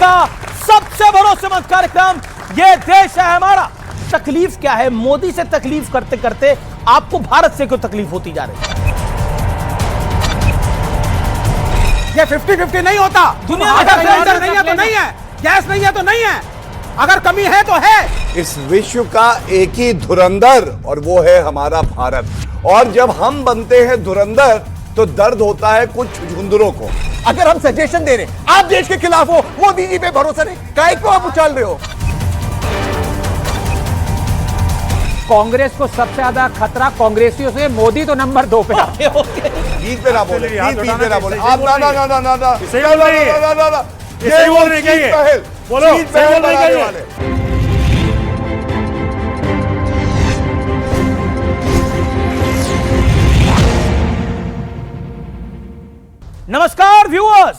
का सबसे भरोसेमंद कार्यक्रम ये देश है हमारा। तकलीफ क्या है? मोदी से तकलीफ करते करते आपको भारत से क्यों तकलीफ होती जा रही है? ये 50-50 नहीं होता। दुनिया में सिलेंडर नहीं है तो नहीं है, गैस नहीं है तो नहीं है, अगर कमी है तो है। इस विश्व का एक ही धुरंधर और वो है हमारा भारत। और जब हम बनते हैं धुरंधर तो दर्द होता है कुछ झुंझुनों को। अगर हम सजेशन दे रहे हैं, आप देश के खिलाफ हो, मोदी जी पे भरोसा नहीं, काहे को आप उछाल रहे हो? कांग्रेस को सबसे ज्यादा खतरा कांग्रेसियों से, मोदी तो नंबर 2 पे। बीच पे ना बोले, बीच पे ना बोले आप। ना ना ना ना ना ना सही बोल रही है, ना ना ना सही बोल रही है, बोलो सही बोल रही है। नमस्कार व्यूअर्स,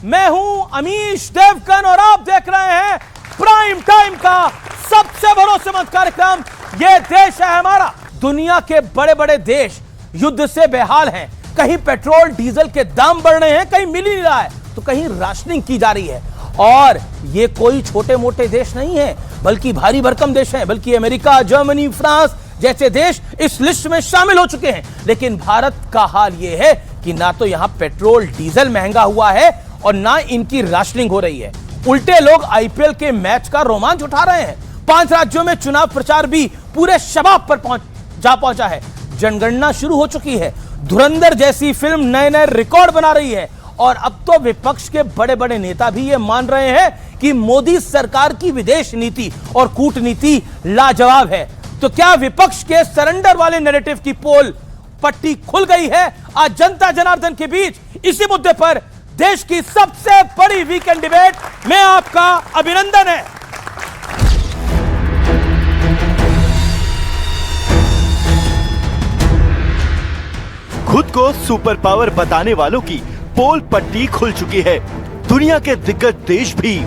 मैं हूं अमीश देवगन और आप देख रहे हैं प्राइम टाइम का सबसे भरोसेमंद कार्यक्रम ये देश है हमारा। दुनिया के बड़े बड़े देश युद्ध से बेहाल हैं। कहीं पेट्रोल डीजल के दाम बढ़ रहे हैं, कहीं मिल ही नहीं रहा है, तो कहीं राशनिंग की जा रही है। और ये कोई छोटे मोटे देश नहीं है, बल्कि भारी भरकम देश हैं। बल्कि अमेरिका, जर्मनी, फ्रांस जैसे देश इस लिस्ट में शामिल हो चुके हैं। लेकिन भारत का हाल यह है कि ना तो यहां पेट्रोल डीजल महंगा हुआ है और ना इनकी राशनिंग हो रही है। उल्टे लोग आईपीएल के मैच का रोमांच उठा रहे हैं। 5 राज्यों में चुनाव प्रचार भी पूरे शबाब पर पहुंचा है। जनगणना शुरू हो चुकी है। धुरंधर जैसी फिल्म नए नए रिकॉर्ड बना रही है। और अब तो विपक्ष के बड़े बड़े नेता भी ये मान रहे हैं कि मोदी सरकार की विदेश नीति और कूटनीति लाजवाब है। तो क्या विपक्ष के सरेंडर वाले नैरेटिव की पोल पट्टी खुल गई है? आज जनता जनार्दन के बीच इसी मुद्दे पर देश की सबसे बड़ी वीकेंड डिबेट में आपका अभिनंदन है। खुद को सुपर पावर बताने वालों की पोल पट्टी खुल चुकी है। दुनिया के दिग्गज देश भी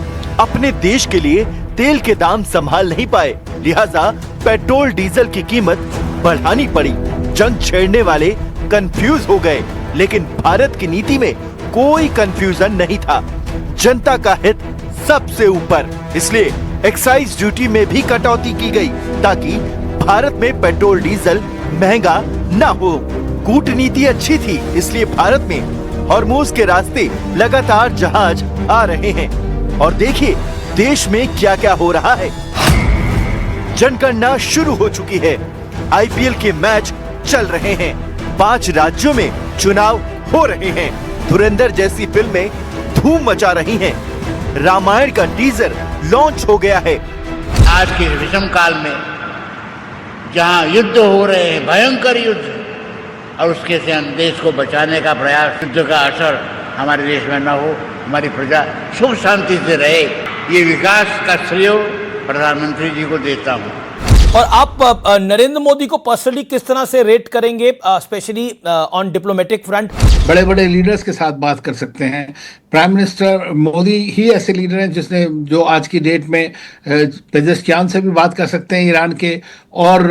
अपने देश के लिए तेल के दाम संभाल नहीं पाए, लिहाजा पेट्रोल डीजल की कीमत बढ़ानी पड़ी। जंग छेड़ने वाले कंफ्यूज हो गए, लेकिन भारत की नीति में कोई कंफ्यूजन नहीं था। जनता का हित सबसे ऊपर, इसलिए एक्साइज ड्यूटी में भी कटौती की गई ताकि भारत में पेट्रोल डीजल महंगा न हो। कूटनीति अच्छी थी, इसलिए भारत में हॉर्मुज के रास्ते लगातार जहाज आ रहे हैं। और देखिए देश में क्या क्या हो रहा है। जनगणना शुरू हो चुकी है। आईपीएल के मैच चल रहे हैं। 5 राज्यों में चुनाव हो रहे हैं। धुरंधर जैसी फिल्में धूम मचा रही हैं। रामायण का टीजर लॉन्च हो गया है। आज के विषम काल में जहां युद्ध हो रहे हैं, भयंकर युद्ध, और उसके से हम देश को बचाने का प्रयास, युद्ध का असर हमारे देश में न हो, हमारी प्रजा सुख शांति से रहे, ये विकास का श्रेय प्रधानमंत्री जी को देता हूँ। और आप नरेंद्र मोदी को पर्सनली किस तरह से रेट करेंगे, स्पेशली ऑन डिप्लोमेटिक फ्रंट? बड़े बड़े लीडर्स के साथ बात कर सकते हैं। प्राइम मिनिस्टर मोदी ही ऐसे लीडर हैं जिसने जो आज की डेट में पेजेश्कियान से भी बात कर सकते हैं ईरान के, और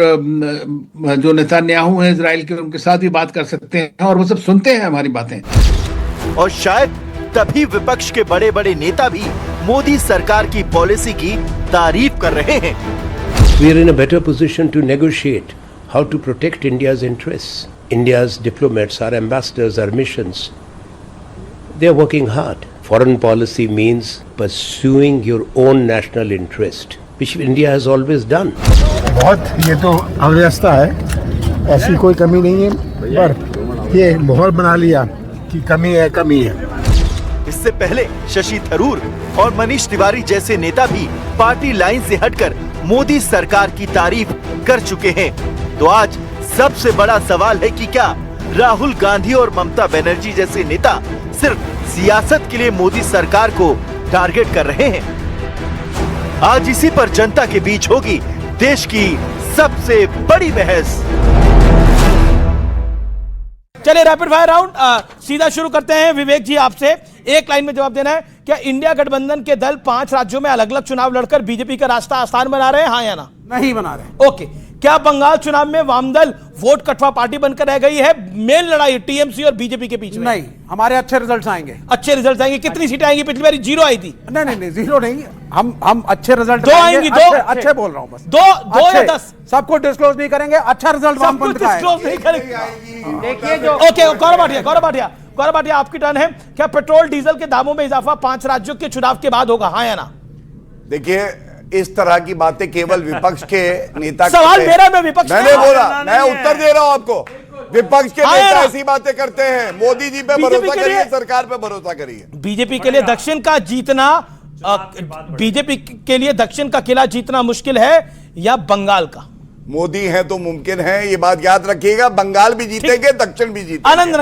जो नेतन्याहू हैं इजराइल के, उनके साथ भी बात कर सकते हैं, और वो सब सुनते हैं हमारी बातें। और शायद तभी विपक्ष के बड़े बड़े नेता भी मोदी सरकार की पॉलिसी की तारीफ कर रहे हैं। We are in a better position to negotiate how to protect India's interests. India's diplomats, our ambassadors, our missions, they are working hard. Foreign policy means pursuing your own national interest, which India has always done. बहुत ये तो अव्यवस्था है, ऐसी कोई कमी नहीं है, पर ये माहौल बना लिया कि कमी है, कमी है। इससे पहले शशि थरूर और मनीष तिवारी जैसे नेता भी पार्टी लाइन से हटकर मोदी सरकार की तारीफ कर चुके हैं। तो आज सबसे बड़ा सवाल है कि क्या राहुल गांधी और ममता बनर्जी जैसे नेता सिर्फ सियासत के लिए मोदी सरकार को टारगेट कर रहे हैं? आज इसी पर जनता के बीच होगी देश की सबसे बड़ी बहस। चलिए रैपिड फायर राउंड सीधा शुरू करते हैं। विवेक जी, आपसे एक लाइन में जवाब देना है। क्या इंडिया गठबंधन के दल 5 राज्यों में अलग अलग चुनाव लड़कर बीजेपी का रास्ता आसान बना रहे हैं, हाँ या ना? नहीं बना रहे। ओके। क्या बंगाल चुनाव में वामदल वोट कटवा पार्टी बनकर रह गई है? मेन लड़ाई टीएमसी और बीजेपी के बीच में। नहीं, हमारे अच्छे रिजल्ट्स आएंगे। अच्छे रिजल्ट आएंगे। कितनी सीटें आएंगी? पिछली बार 0 आई थी। नहीं, 0 नहीं, हम अच्छे रिजल्ट 2 आएंगी। 2 अच्छे बोल रहा हूं बस। 2 या 10 सबको डिस्क्लोज नहीं करेंगे। अच्छा रिजल्ट वामपंथ का डिस्क्लोज नहीं करेंगे। देखिए जो ओके, गौरव भाटिया आपकी टर्न है। क्या पेट्रोल डीजल के दामों में इजाफा 5 राज्यों के चुनाव के बाद होगा, हाँ या ना? देखिए, इस तरह की बातें केवल विपक्ष के नेता सवाल मेरा, मैं विपक्ष मैंने बोला, मैं उत्तर दे रहा हूं आपको। विपक्ष के नेता ऐसी बातें करते हैं। मोदी जी पे भरोसा करिए, सरकार पे भरोसा करिए। बीजेपी के लिए दक्षिण का जीतना, बीजेपी के लिए दक्षिण का किला जीतना मुश्किल है या बंगाल का? मोदी है तो मुमकिन है, ये बात याद रखिएगा। बंगाल भी जीतेंगे, दक्षिण भी जीतेंगे। आनंद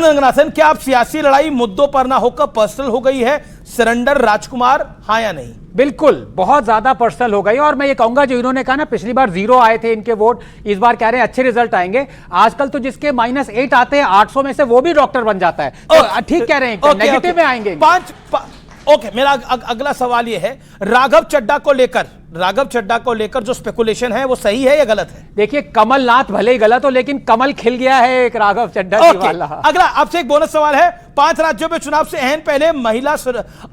रंगनाथन, क्या आप सियासी लड़ाई मुद्दों पर ना होकर पर्सनल हो गई है? सरेंडर राजकुमार, हाँ या नहीं? बिल्कुल, बहुत ज्यादा पर्सनल हो गई। और मैं ये कहूंगा, जो इन्होंने कहा ना पिछली बार 0 आए थे इनके वोट, इस बार कह रहे हैं अच्छे रिजल्ट आएंगे। आजकल तो जिसके -8 आते हैं 800 में से, वो भी डॉक्टर बन जाता है। तो ठीक कह रहे हैं, नेगेटिव में आएंगे। ओके, मेरा अगला सवाल ये है, राघव चड्ढा को लेकर जो स्पेकुलेशन है वो सही है या गलत है? देखिए, कमलनाथ भले ही गलत हो, लेकिन कमल खिल गया है एक राघव चड्ढा जी वाला। अगला आपसे एक बोनस सवाल है। 5 राज्यों में चुनाव से अहम पहले महिला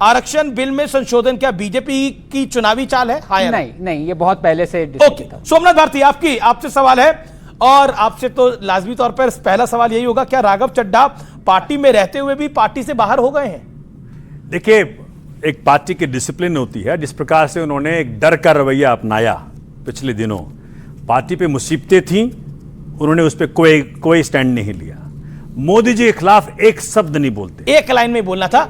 आरक्षण बिल में संशोधन, क्या बीजेपी की चुनावी चाल है, हाँ या नहीं, ये बहुत पहले से। ओके, सोमनाथ भारती आपसे सवाल है, और आपसे तो लाजमी तौर पर पहला सवाल यही होगा, क्या राघव चड्ढा पार्टी में रहते हुए भी पार्टी से बाहर हो गए हैं? देखिए, एक पार्टी की डिसिप्लिन होती है। जिस प्रकार से उन्होंने एक डर का रवैया अपनाया पिछले दिनों, पार्टी पे मुसीबतें थीं, उन्होंने उस पर कोई स्टैंड नहीं लिया। मोदी जी के खिलाफ एक शब्द नहीं बोलते। एक लाइन में बोलना था,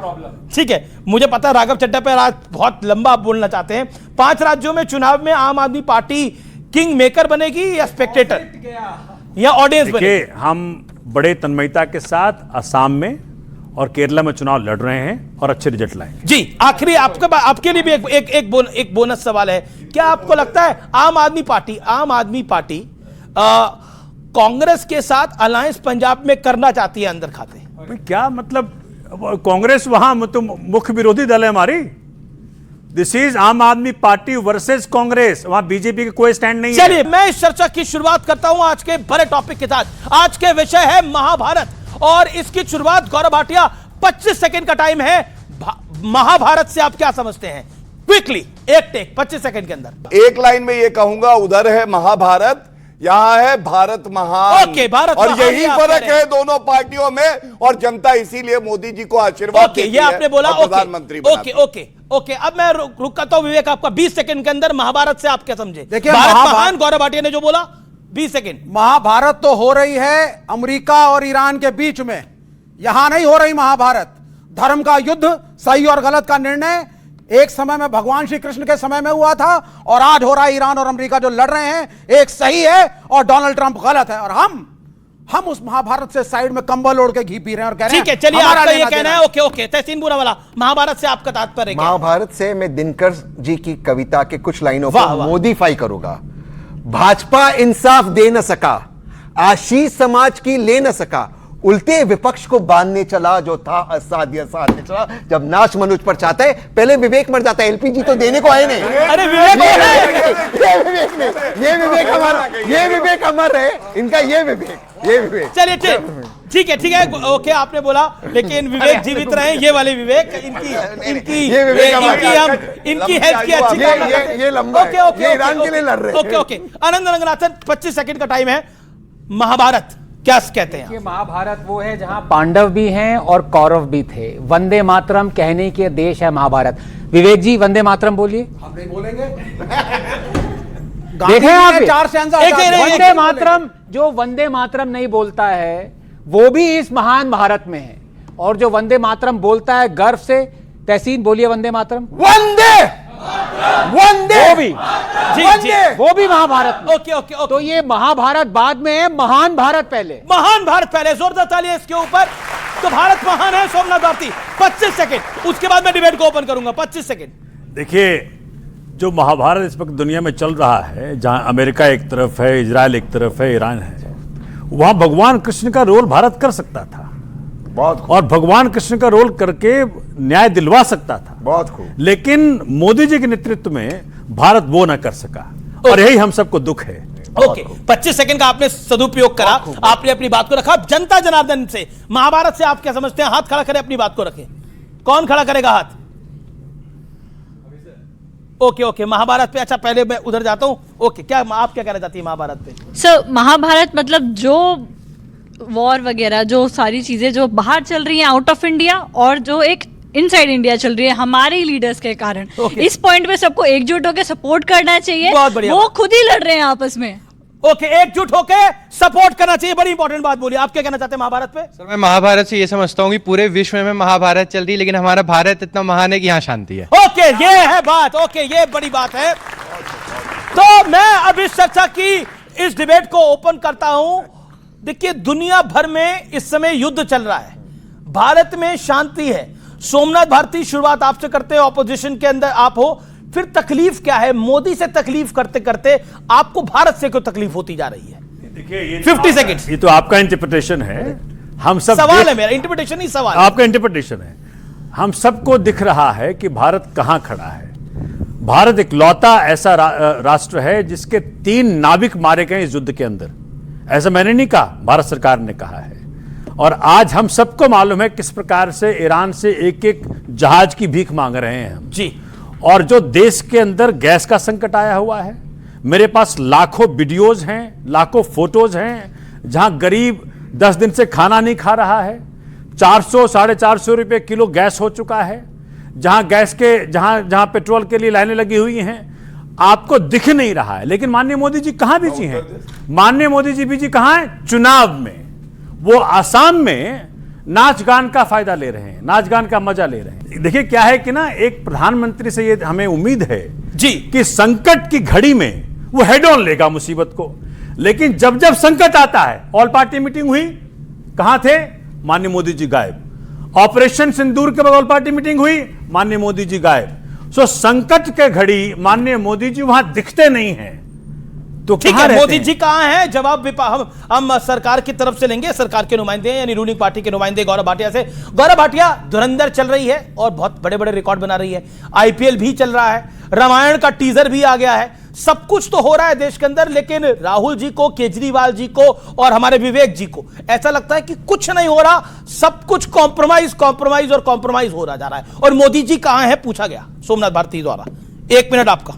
ठीक है, मुझे पता राघव चड्ढा पर आज बहुत लंबा आप बोलना चाहते हैं। 5 राज्यों में चुनाव में आम आदमी पार्टी किंग मेकर बनेगी या स्पेक्टेटर या ऑडियंस बनेगी? हम बड़े तन्मयता के साथ असम में और केरला में चुनाव लड़ रहे हैं और अच्छे रिजल्ट लाएंगे। जी, आखिरी आपके लिए भी एक बोनस सवाल है। क्या आपको लगता है आम आदमी पार्टी कांग्रेस के साथ अलायंस पंजाब में करना चाहती है अंदर खाते? क्या मतलब, कांग्रेस वहां तो मुख्य विरोधी दल है हमारी। दिस इज आम आदमी पार्टी वर्सेस कांग्रेस, वहां बीजेपी का कोई स्टैंड नहीं है। चलिए, मैं इस चर्चा की शुरुआत करता हूं आज के बड़े टॉपिक के साथ। आज के विषय है महाभारत, और इसकी शुरुआत गौरव भाटिया 25 सेकंड का टाइम है। महाभारत से आप क्या समझते हैं? क्विकली, एक टेक 25 सेकंड के अंदर। एक लाइन में ये कहूंगा, उधर है महाभारत, यहाँ है भारत महान। ओके, भारत और महान, यही फर्क है दोनों पार्टियों में, और जनता इसीलिए मोदी जी को आशीर्वाद देती है। ये आपने बोला, प्रधानमंत्री। ओके, अब मैं रुक करता हूं। विवेक, आपका 20 सेकंड के अंदर महाभारत से आप क्या समझे? देखिए, भारत महान, गौरव भाटिया ने जो बोला, 20 सेकंड। महाभारत तो हो रही है अमेरिका और ईरान के बीच में, यहां नहीं हो रही महाभारत। धर्म का युद्ध, सही और गलत का निर्णय एक समय में भगवान श्री कृष्ण के समय में हुआ था, और आज हो रहा है ईरान और अमेरिका जो लड़ रहे हैं, एक सही है और डोनाल्ड ट्रंप गलत है। और हम उस महाभारत से साइड में कंबल ओढ़ के घी पी रहे हैं और कह रहे हैं, ठीक है, चलिए, आपका ये कहना है। ओके, तहसीन पूनावाला, महाभारत से आपका तात्पर्य क्या है? महाभारत से मैं दिनकर जी की कविता के कुछ लाइनों को मॉडिफाई करूंगा। भाजपा इंसाफ दे न सका, आशीष समाज की ले न सका, उल्टे विपक्ष को बांधने चला, जो था असाध्य साधने चला। जब नाश मनुष्य पर चाहता है, पहले विवेक मर जाता है। एलपीजी तो देने को आए नहीं। अरे विवेक ये विवेक अमर है इनका, ये विवेक। चलिए, ठीक है, ओके, आपने बोला, लेकिन विवेक जीवित रहे, ये वाले विवेक, इनकी हेल्थ की अच्छी, ये लंबा, ये ईरान के लिए लड़ रहे हैं। ओके, आनंद रंगनाथन, 25 सेकंड का टाइम है। महाभारत क्या कहते हैं? महाभारत वो है जहां पांडव भी हैं और कौरव भी थे। वंदे मातरम कहने के देश है महाभारत। विवेक जी, वंदे मातरम बोलिए। हम नहीं बोलेंगे। देखें आप, वंदे मातरम, जो वंदे मातरम नहीं बोलता है वो भी इस महान भारत में है, और जो वंदे मातरम बोलता है गर्व से, तहसीन बोलिए वंदे मातरम। वंदे वो भी, वो भी महाभारत। ओके, तो ये महाभारत बाद में है, महान भारत पहले। जोरदार तालियां इसके ऊपर। तो भारत महान है। सोमनाथ भारती, 25 सेकंड, उसके बाद मैं डिबेट को ओपन करूंगा। 25 सेकंड। देखिए, जो महाभारत इस वक्त दुनिया में चल रहा है, जहां अमेरिका एक तरफ है, इजराइल एक तरफ है, ईरान है, वहां भगवान कृष्ण का रोल भारत कर सकता था। बहुत खूब। और भगवान कृष्ण का रोल करके न्याय दिलवा सकता था। बहुत खूब। लेकिन मोदी जी के नेतृत्व में भारत वो ना कर सका, और यही हम सबको दुख है। ओके, 25 सेकंड का आपने सदुपयोग करा, आपने अपनी बात को रखा। जनता जनार्दन से, महाभारत से आप क्या समझते हैं? हाथ खड़ा करें, अपनी बात को रखें। कौन खड़ा करेगा हाथ? ओके ओके, महाभारत पे। अच्छा, पहले मैं उधर जाता हूं। ओके, क्या आप क्या कहना चाहती है महाभारत पे? सर, महाभारत मतलब जो वॉर वगैरह, जो सारी चीजें जो बाहर चल रही हैं आउट ऑफ इंडिया, और जो एक इनसाइड इंडिया चल रही है हमारे लीडर्स के कारण, इस पॉइंट पे सबको एकजुट होकर सपोर्ट करना चाहिए। बहुत बढ़िया। वो खुद ही लड़ रहे हैं आपस में। ओके, एकजुट होकर सपोर्ट करना चाहिए, बड़ी इंपॉर्टेंट बात बोली। आप क्या कहना चाहते हैं महाभारत पे? सर, मैं महाभारत से ये समझता हूँ कि पूरे विश्व में महाभारत चल रही है, लेकिन हमारा भारत इतना महान है कि यहाँ शांति है। ओके, ये है बात। ओके, ये बड़ी बात है। तो मैं अब इस चर्चा की, इस डिबेट को ओपन करता हूं। देखिए, दुनिया भर में इस समय युद्ध चल रहा है, भारत में शांति है। सोमनाथ भारती, शुरुआत आपसे करते हैं। ऑपोजिशन के अंदर आप हो, फिर तकलीफ क्या है? मोदी से तकलीफ करते करते आपको भारत से क्यों तकलीफ होती जा रही है? देखिए, 50 सेकंड। ये तो आपका इंटरप्रिटेशन है। हम सब सवाल है मेरा, इंटरप्रिटेशन ही सवाल। आपका इंटरप्रिटेशन है। हम सबको दिख रहा है कि भारत कहां खड़ा है। भारत इकलौता ऐसा राष्ट्र है जिसके 3 नाविक मारे गए इस युद्ध के अंदर। ऐसा मैंने नहीं कहा, भारत सरकार ने कहा है। और आज हम सबको मालूम है किस प्रकार से ईरान से एक एक जहाज की भीख मांग रहे हैं हम जी। और जो देश के अंदर गैस का संकट आया हुआ है, मेरे पास लाखों वीडियोज हैं, लाखों फोटोज हैं, जहां गरीब 10 दिन से खाना नहीं खा रहा है। 400 साढ़े 400 रुपये किलो गैस हो चुका है। जहां गैस के जहां पेट्रोल के लिए लाइनें लगी हुई हैं, आपको दिख नहीं रहा है। लेकिन माननीय मोदी जी कहां बिजी हैं? माननीय मोदी जी बिजी कहां हैं? चुनाव में। वो आसाम में नाच गान का फायदा ले रहे हैं, नाच गान का मजा ले रहे हैं। देखिए क्या है कि ना, एक प्रधानमंत्री से ये हमें उम्मीद है जी कि संकट की घड़ी में वो हेड ऑन लेगा मुसीबत को। लेकिन जब जब संकट आता है, ऑल पार्टी मीटिंग हुई, कहां थे? माननीय मोदी जी गायब। ऑपरेशन सिंदूर के बाद ऑल पार्टी मीटिंग हुई, माननीय मोदी जी गायब। सो संकट के घड़ी माननीय मोदी जी वहां दिखते नहीं हैं। तो ठीक है, मोदी जी कहां हैं? जवाब हम सरकार की तरफ से लेंगे, सरकार के नुमाइंदे यानी रूलिंग पार्टी के नुमाइंदे गौरव भाटिया से। गौरव भाटिया, धुरंधर चल रही है और बहुत बड़े बड़े रिकॉर्ड बना रही है। आईपीएल भी चल रहा है, रामायण का टीजर भी आ गया है, सब कुछ तो हो रहा है देश के अंदर। लेकिन राहुल जी को, केजरीवाल जी को और हमारे विवेक जी को ऐसा लगता है कि कुछ नहीं हो रहा, सब कुछ कॉम्प्रोमाइज कॉम्प्रोमाइज और कॉम्प्रोमाइज हो रहा जा रहा है। और मोदी जी कहां है पूछा गया सोमनाथ भारती द्वारा। 1 मिनट आपका।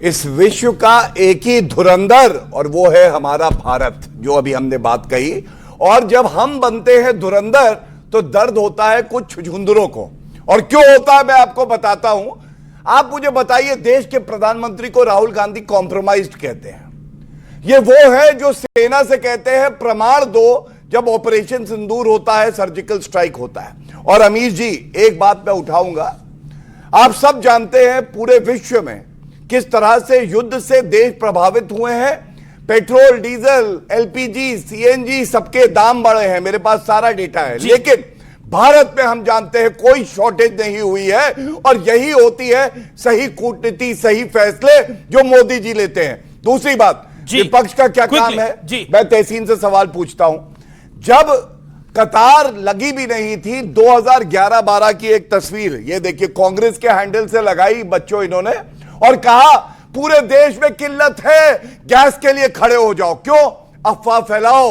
इस विश्व का एक ही धुरंधर और वो है हमारा भारत, जो अभी हमने बात कही। और जब हम बनते हैं धुरंधर तो दर्द होता है कुछ छुछुंदरों को। और क्यों होता है मैं आपको बताता हूं। आप मुझे बताइए, देश के प्रधानमंत्री को राहुल गांधी कॉम्प्रोमाइज्ड कहते हैं। ये वो है जो सेना से कहते हैं प्रमाण दो जब ऑपरेशन सिंदूर होता है, सर्जिकल स्ट्राइक होता है। और अमीश जी, एक बात मैं उठाऊंगा, आप सब जानते हैं पूरे विश्व में किस तरह से युद्ध से देश प्रभावित हुए हैं। पेट्रोल, डीजल, एलपीजी, सीएनजी सबके दाम बढ़े हैं। मेरे पास सारा डेटा है। लेकिन भारत में हम जानते हैं कोई शॉर्टेज नहीं हुई है। और यही होती है सही कूटनीति, सही फैसले जो मोदी जी लेते हैं। दूसरी बात, विपक्ष का क्या काम है? मैं तहसीन से सवाल पूछता हूं। जब कतार लगी भी नहीं थी, 2011-12 की एक तस्वीर, ये देखिए, कांग्रेस के हैंडल से लगाई बच्चों इन्होंने और कहा पूरे देश में किल्लत है, गैस के लिए खड़े हो जाओ। क्यों? अफवाह फैलाओ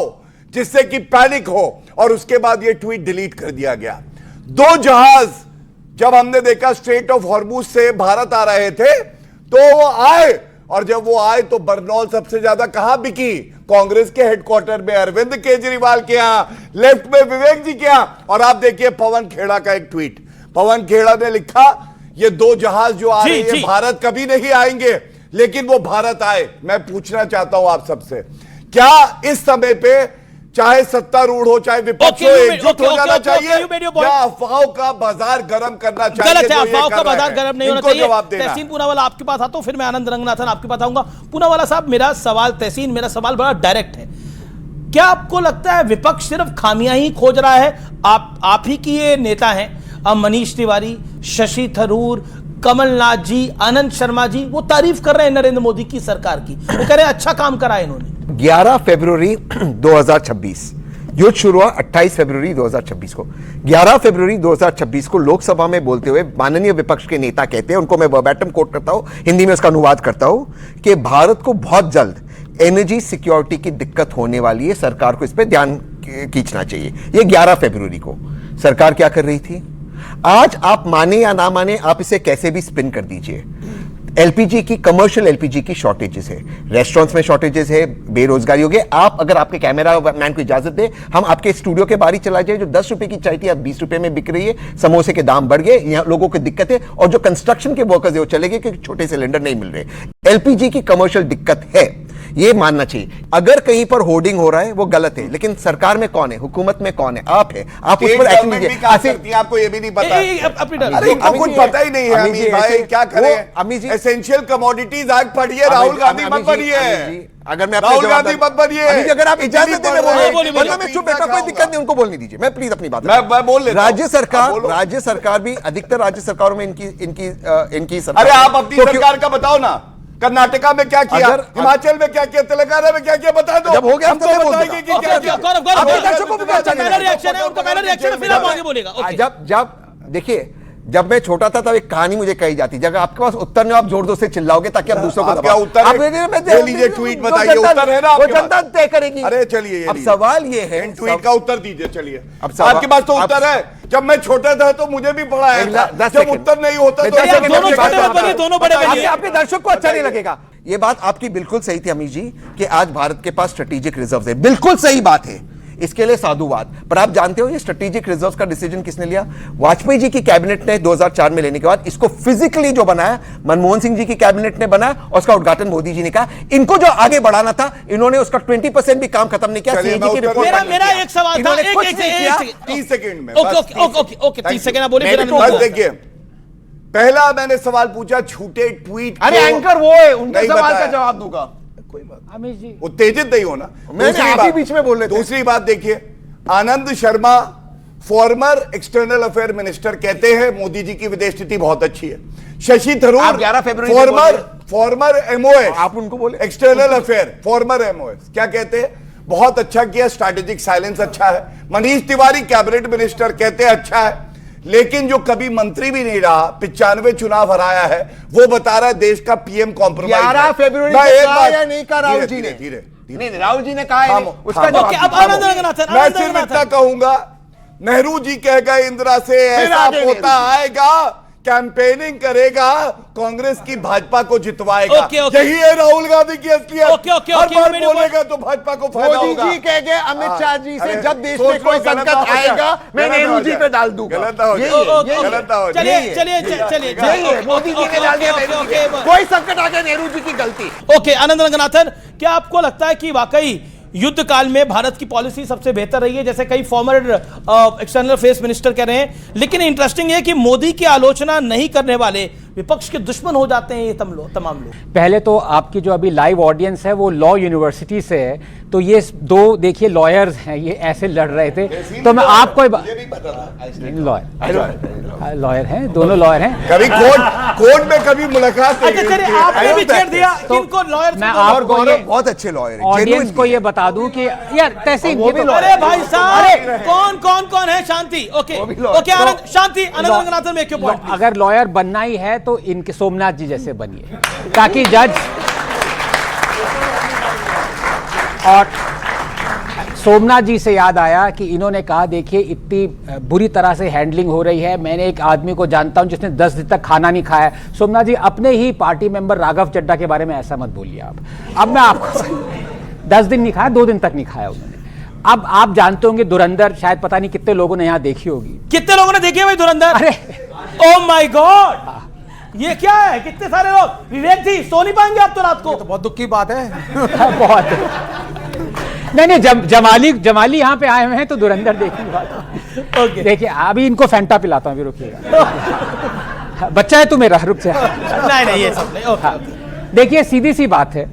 जिससे कि पैनिक हो। और उसके बाद ये ट्वीट डिलीट कर दिया गया। 2 जहाज जब हमने देखा स्ट्रेट ऑफ हॉर्मुज से भारत आ रहे थे तो वो आए, और जब वो आए तो बरनौल सबसे ज्यादा कहां बिकी? कांग्रेस के हेडक्वार्टर में, अरविंद केजरीवाल के यहां, लेफ्ट में विवेक जी के यहां। और आप देखिए पवन खेड़ा का एक ट्वीट, पवन खेड़ा ने लिखा ये 2 जहाज जो आ रहे हैं भारत कभी नहीं आएंगे, लेकिन वो भारत आए। मैं पूछना चाहता हूं आप सबसे, क्या इस समय पे चाहे सत्तारूढ़ हो चाहे विपक्ष हो, एकजुट हो जाना चाहिए या अफवाहों का बाजार गर्म करना चाहिए? गलत है, अफवाहों का बाजार गर्म नहीं होना चाहिए। तहसीन पूनावाला आपके पास आता हूं, फिर मैं आनंद रंगनाथन आपके पास आऊंगा। पूनावाला साहब, मेरा सवाल, तहसीन, मेरा सवाल बड़ा डायरेक्ट है। क्या आपको लगता है विपक्ष सिर्फ खामियां ही खोज रहा है? आप ही की ये नेता हैं, अब मनीष तिवारी, शशि थरूर, कमलनाथ जी, आनंद शर्मा जी, वो तारीफ कर रहे हैं नरेंद्र मोदी की सरकार की। वो कह रहे हैं अच्छा काम करा है इन्होंने। 11 फरवरी 2026 युद्ध शुरू हुआ 28 फरवरी 2026 को। 11 फरवरी 2026 को लोकसभा में बोलते हुए माननीय विपक्ष के नेता कहते हैं, उनको मैं वर्बैटम कोट करता हूं, हिंदी में उसका अनुवाद करता हूं, कि भारत को बहुत जल्द एनर्जी सिक्योरिटी की दिक्कत होने वाली है, सरकार को इस पर ध्यान खींचना चाहिए। ये 11 फरवरी को सरकार क्या कर रही थी? आज आप माने या ना माने, आप इसे कैसे भी स्पिन कर दीजिए, एलपीजी की, कमर्शियल एलपीजी की शॉर्टेजेस है, रेस्टोरेंट्स में शॉर्टेजेस है, बेरोजगारी हो गई। आप अगर आपके कैमरा मैन को इजाजत दे, हम आपके स्टूडियो के बाहर ही चला जाए, जो 10 रुपए की चाय थी अब 20 रुपए में बिक रही है, समोसे के दाम बढ़ गए, यहाँ लोगों को दिक्कत है, और जो कंस्ट्रक्शन के वर्कर्स है वो चले गए क्योंकि छोटे सिलेंडर नहीं मिल रहे। एलपीजी की कमर्शियल दिक्कत है, ये मानना चाहिए। अगर कहीं पर होर्डिंग हो रहा है वो गलत है, लेकिन सरकार में कौन है, हुकूमत में कौन है? आप है, आप उस पर एक्शन लीजिए। आपको ये भी नहीं पता? अरे इनको कुछ पता ही नहीं है। अमीर भाई क्या करें? अमीर जी, एसेंशियल कमोडिटीज एक्ट पढ़िए, राहुल गांधी मत पढ़िए। अगर मैं राहुल गांधी मत बनिए। अगर आप इजाजत दें मैं चुप बैठा, कोई दिक्कत नहीं, उनको बोलने दीजिए। मैं प्लीज अपनी बात मैं बोल लेता हूं। राज्य सरकार भी, अधिकतर राज्य सरकारों में इनकी अरे आप अपनी सरकार का बताओ ना। कर्नाटका में क्या किया, हिमाचल में क्या किया, तेलंगाना में क्या किया, बता दो। जब हो गया हमको बताएंगे कि क्या किया। पहला रिएक्शन है उनका, पहला रिएक्शन है, फिर आप आगे बोलेगा। जब देखिए, जब मैं छोटा था तब एक कहानी मुझे कही जाती, जब आपके पास उत्तर नहीं, आप जोर जोर से चिल्लाओगे ताकि आप दूसरों को क्या उत्तर है? ट्वीट बताइए, उत्तर है ना? वो जनता तय करेगी। अरे चलिए, अब सवाल ये है, ट्वीट का उत्तर दीजिए। चलिए, आपके पास तो उत्तर है। जब मैं छोटा था तो मुझे भी पढ़ा है, जब उत्तर नहीं होता तो दोनों बड़े बनिए। आपके दर्शक को अच्छा नहीं लगेगा। ये बात आपकी बिल्कुल सही थी अमीर जी, कि आज भारत के पास स्ट्रेटेजिक रिजर्व है, बिल्कुल सही बात है, इसके लिए साधुवाद। पर आप जानते हो ये स्ट्रेटेजिक रिजर्व्स का डिसीजन किसने लिया? वाजपेयी जी की कैबिनेट ने 2004 में लेने के बाद इसको फिजिकली जो बनाया मनमोहन सिंह जी की कैबिनेट ने बनाया, और उसका उद्घाटन मोदी जी ने कहा। इनको जो आगे बढ़ाना था, इन्होंने उसका 20% भी काम खत्म नहीं किया। मेरा एक सवाल था, 30 सेकंड में। ओके 30 सेकंड बोले। देखिए, पहला मैंने सवाल पूछा झूठे ट्वीट। अरे एंकर वो है, उनके सवाल का जवाब दूंगा। कोई बात, उत्तेजित नहीं होना। मैंने बीच में बोल रहे थे। दूसरी बात देखिए, Anand Sharma former external affair minister कहते हैं मोदी जी की विदेश नीति बहुत अच्छी है। शशि थरूर 11 फरवरी फॉर्मर एमओएस, आप उनको बोले एक्सटर्नल अफेयर फॉर्मर एमओएस क्या कहते हैं? बहुत अच्छा किया, स्ट्रैटेजिक साइलेंस अच्छा है। मनीष तिवारी कैबिनेट मिनिस्टर कहते हैं अच्छा है, लेकिन जो कभी मंत्री भी नहीं रहा, 95 चुनाव हराया है, वो बता रहा है देश का पीएम कॉम्प्रोमाइज। 11 फरवरी नहीं कहा राहुल जी ने, धीरे नहीं राहुल जी ने कहा उसका मैं सिर्फ इतना कहूंगा, नेहरू जी कह गए इंदिरा से ऐसा पोता आएगा, कैंपेनिंग करेगा, कांग्रेस की भाजपा को जितवाएगा। यही है राहुल गांधी की असलियत। हर बार बोलेगा तो भाजपा को फायदा होगा। मोदी जी कह गए अमित शाह जी से, जब देश में कोई संकट आएगा मैं नेहरू जी पे डाल दूंगा। गलत ना हो जाए। चलिए मोदी जी ने डाल दिया, कोई संकट आ गया नेहरू जी की गलती। ओके, आनंद रंगनाथन, क्या आपको लगता है कि वाकई युद्ध काल में भारत की पॉलिसी सबसे बेहतर रही है? जैसे कई फॉर्मर एक्सटर्नल अफेयर्स मिनिस्टर कह रहे हैं, लेकिन इंटरेस्टिंग है कि मोदी की आलोचना नहीं करने वाले विपक्ष के दुश्मन हो जाते हैं ये तमाम लोग। पहले तो आपकी जो अभी लाइव ऑडियंस है वो लॉ यूनिवर्सिटी से है, तो ये दो देखिए लॉयर्स हैं, ये ऐसे लड़ रहे थे, तो मैं आपको लॉयर हैं, दोनों लॉयर हैं। कभी कोर्ट में कभी मुलाकात आपने भी छेड़ दिया किनको लॉयर? मैं आपको बहुत अच्छे लॉयर हैं, ऑडियंस को ये बता दूं कि यार तहसीन, अरे भाई साहब कौन है? शांति। ओके आनंद, शांति। आनंद रंगनाथन में क्यों पॉइंट? अगर लॉयर बनना ही है तो इनके सोमनाथ जी जैसे बनिए, ताकि जज और सोमनाथ जी से याद आया कि इन्होंने कहा देखिए इतनी बुरी तरह से हैंडलिंग हो रही है, मैंने एक आदमी को जानता हूं जिसने 10 दिन तक खाना नहीं खाया। सोमनाथ जी, अपने ही पार्टी मेंबर राघव चड्ढा के बारे में ऐसा मत बोलिए आप। अब मैं आपको 10 दिन नहीं खाया, 2 दिन तक नहीं खाया उन्होंने। अब आप जानते होंगे धुरंधर, शायद पता नहीं कितने लोगों ने यहां देखी होगी। कितने लोगों ने देखी है भाई धुरंधर? अरे ओह माय गॉड, ये क्या है? कितने सारे लोग। विवेक जी, सो नहीं पाएंगे आप तो रात को? तो बहुत दुख की बात है। बहुत नहीं, जमाली यहाँ पे आए हुए हैं तो धुरंधर देखने की बात। ओके, देखिए अभी इनको फैंटा पिलाता हूँ, रुकिएगा। बच्चा है तू मेरा, रुक जा। नहीं ये सब नहीं। देखिए सीधी सी बात है,